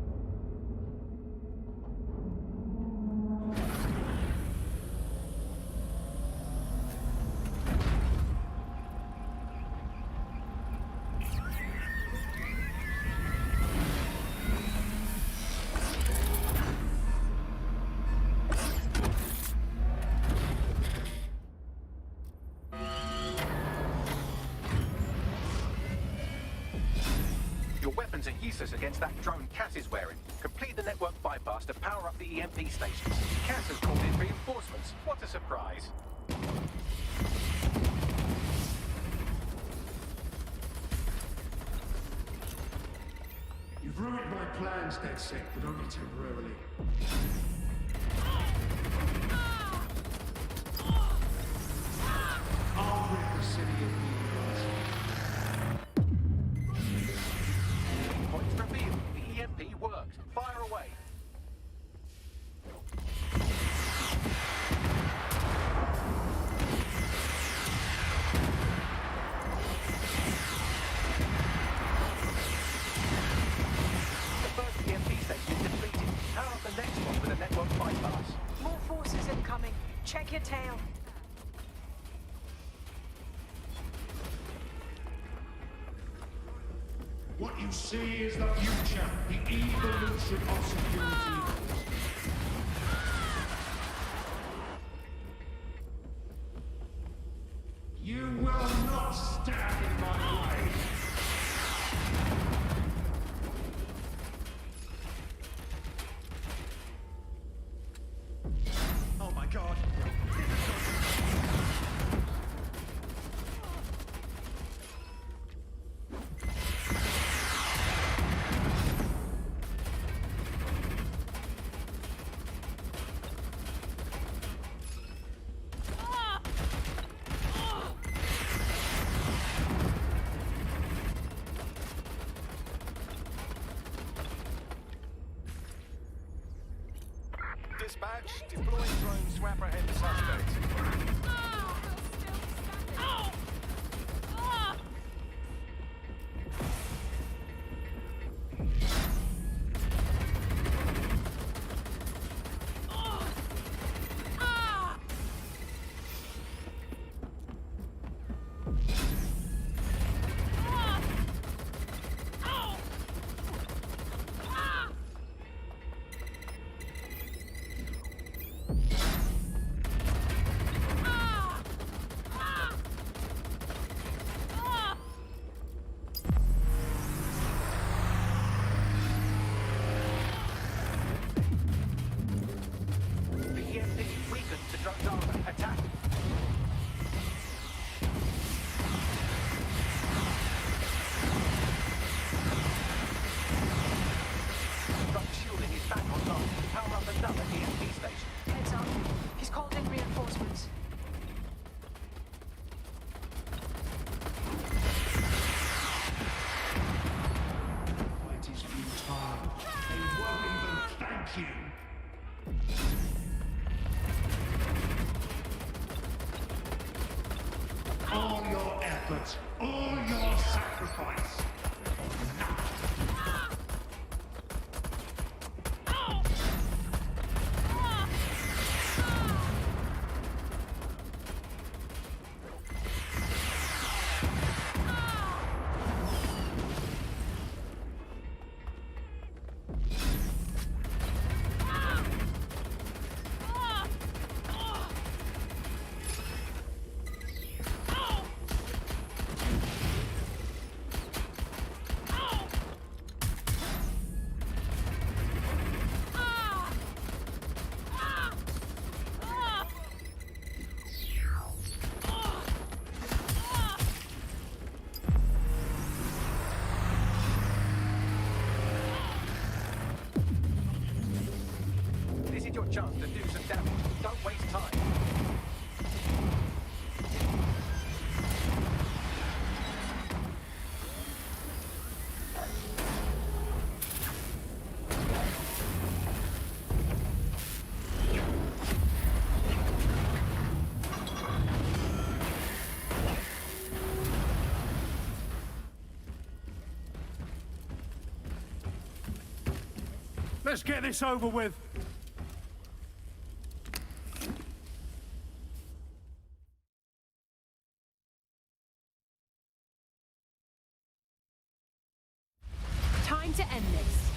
Your weapons are useless against that drone Cass is wearing. Complete the network bypass to power up the EMP stations. Cass has called in reinforcements. What a surprise. You've ruined my plans, DedSec, but only temporarily. I'll rid the city of mutants. Points revealed. The EMP worked. Fire away. The first EMP station is depleted. Power up the next one with a network bypass. More forces incoming. Check your tail. What you see is the future, the evolution of security. You will not stand in my way. Oh my god. Dispatch, deploying drone to apprehend the suspect. Heads up. He's called in reinforcements. Fight is futile. They won't even thank you. All your efforts, all your sacrifice. This is your chance to do some damage. Don't waste time. Let's get this over with. Time to end this.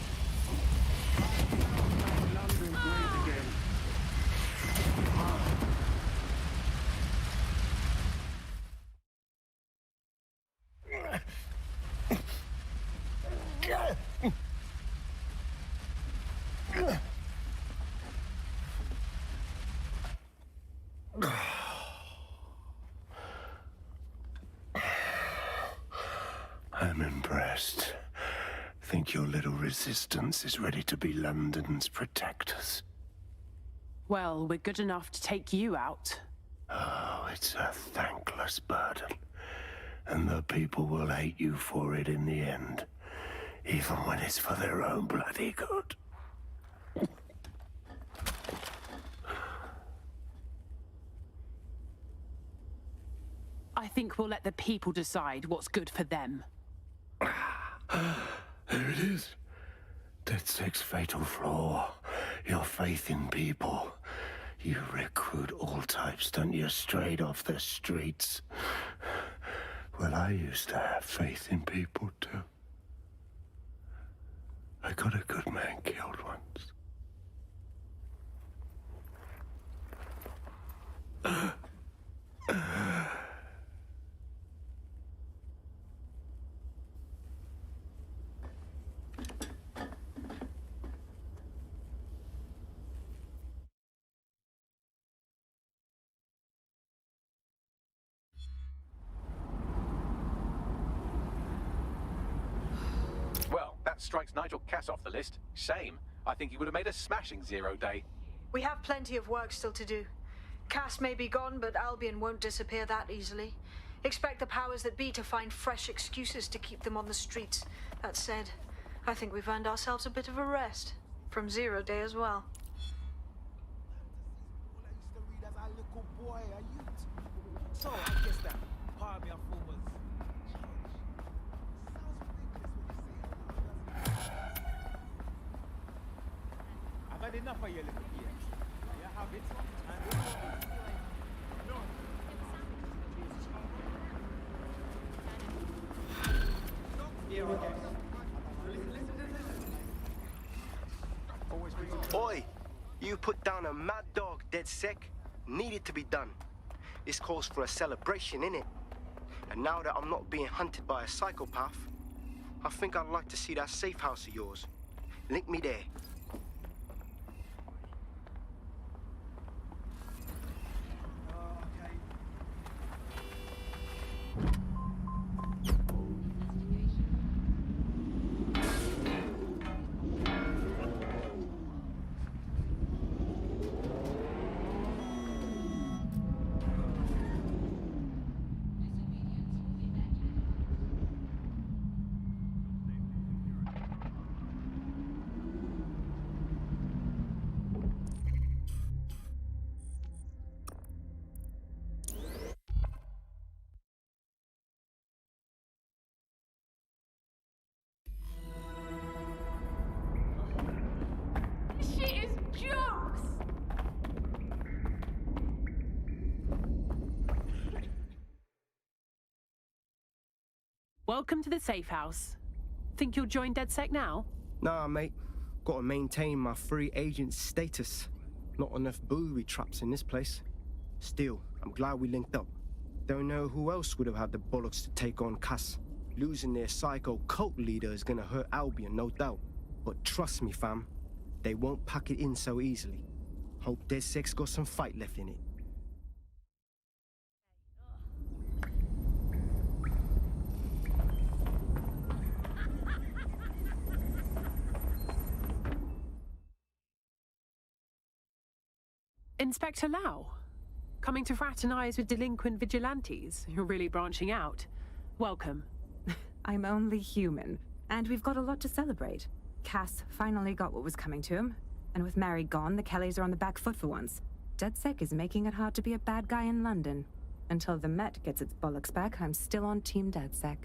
London great again. I'm impressed. Think your little resistance is ready to be London's protectors? Well, we're good enough to take you out. Oh, it's a thankless burden. And the people will hate you for it in the end. Even when it's for their own bloody good. I think we'll let the people decide what's good for them. There it is. That sixth fatal flaw. Your faith in people. You recruit all types, don't you, straight off the streets. Well, I used to have faith in people, too. I got a good man killed once. Well, that strikes Nigel Cass off the list. Shame. I think he would have made a smashing 0 day. We have plenty of work still to do. Cass may be gone, but Albion won't disappear that easily. Expect the powers that be to find fresh excuses to keep them on the streets. That said, I think we've earned ourselves a bit of a rest. From 0 day as well. So, I guess that part of me I thought was... I've had enough of your little BS. You have it, and Oi! You put down a mad dog, dead sec. Needed to be done. This calls for a celebration, innit? And now that I'm not being hunted by a psychopath, I think I'd like to see that safe house of yours. Link me there. Shit is jokes! Welcome to the safe house. Think you'll join DedSec now? Nah, mate. Gotta maintain my free agent status. Not enough booby traps in this place. Still, I'm glad we linked up. Don't know who else would have had the bollocks to take on Cass. Losing their psycho cult leader is gonna hurt Albion, no doubt. But trust me, fam, they won't pack it in so easily. Hope DedSec's got some fight left in it. Inspector Lau, coming to fraternize with delinquent vigilantes. You're really branching out. Welcome. I'm only human, and we've got a lot to celebrate. Cass finally got what was coming to him, and with Mary gone, the Kellys are on the back foot for once. DedSec is making it hard to be a bad guy in London. Until the Met gets its bollocks back, I'm still on Team DedSec.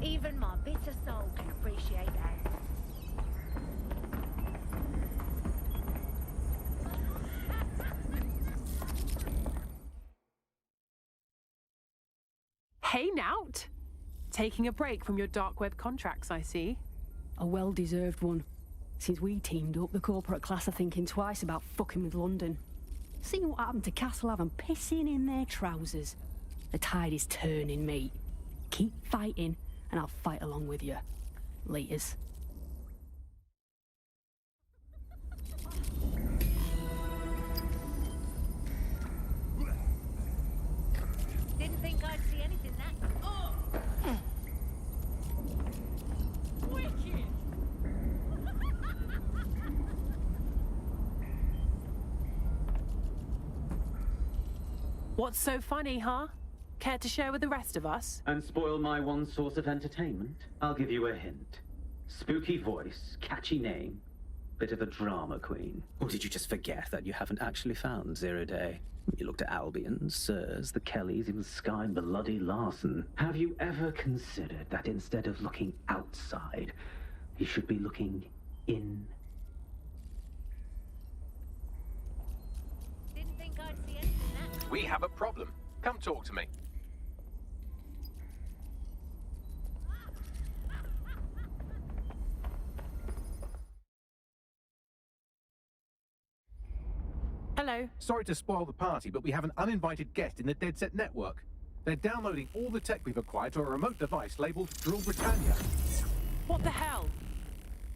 Even my bitter soul can appreciate that. Hey, Nout. Taking a break from your dark web contracts, I see. A well-deserved one. Since we teamed up, the corporate class are thinking twice about fucking with London. See what happened to Castlehaven pissing in their trousers. The tide is turning, mate. Keep fighting, and I'll fight along with you. Laters. Didn't think I'd see anything that... Oh! Wicked! What's so funny, huh? Care to share with the rest of us? And spoil my one source of entertainment? I'll give you a hint. Spooky voice, catchy name, bit of a drama queen. Or did you just forget that you haven't actually found 0 Day? You looked at Albion, Sirs, the Kellys, even Sky Bloody Larson. Have you ever considered that instead of looking outside, you should be looking in? Didn't think I'd see anything that... We have a problem. Come talk to me. Sorry to spoil the party, but we have an uninvited guest in the Dead Set network. They're downloading all the tech we've acquired to a remote device labeled Drill Britannia. What the hell?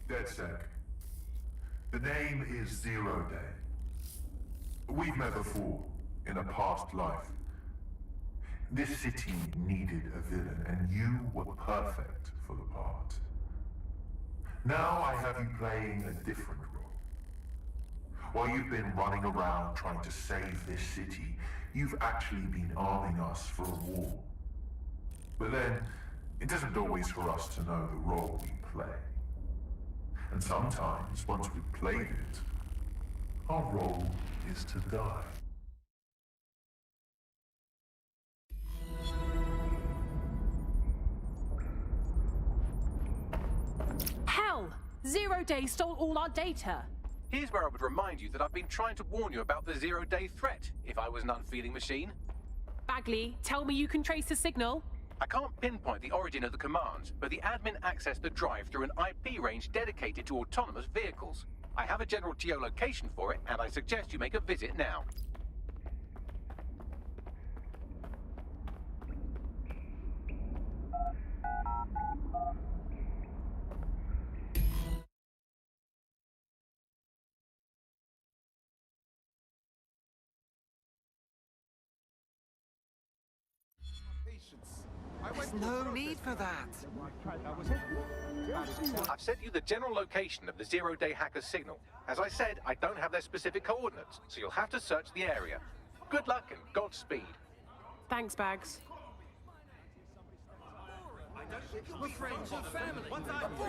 DedSec. The name is Zero Day. We've met before, in a past life. This city needed a villain, and you were perfect for the part. Now I have you playing a different role. While you've been running around trying to save this city, you've actually been arming us for a war. But then, it isn't always for us to know the role we play. And sometimes, once we've played it, our role is to die. Hell! Zero Day stole all our data. Here's where I would remind you that I've been trying to warn you about the zero-day threat, if I was an unfeeling machine. Bagley, tell me you can trace the signal? I can't pinpoint the origin of the command, but the admin accessed the drive through an IP range dedicated to autonomous vehicles. I have a general geolocation for it, and I suggest you make a visit now. There's no need for that. I've sent you the general location of the zero-day hacker's signal. As I said, I don't have their specific coordinates, so you'll have to search the area. Good luck and Godspeed. Thanks, Bags. We're friends or family.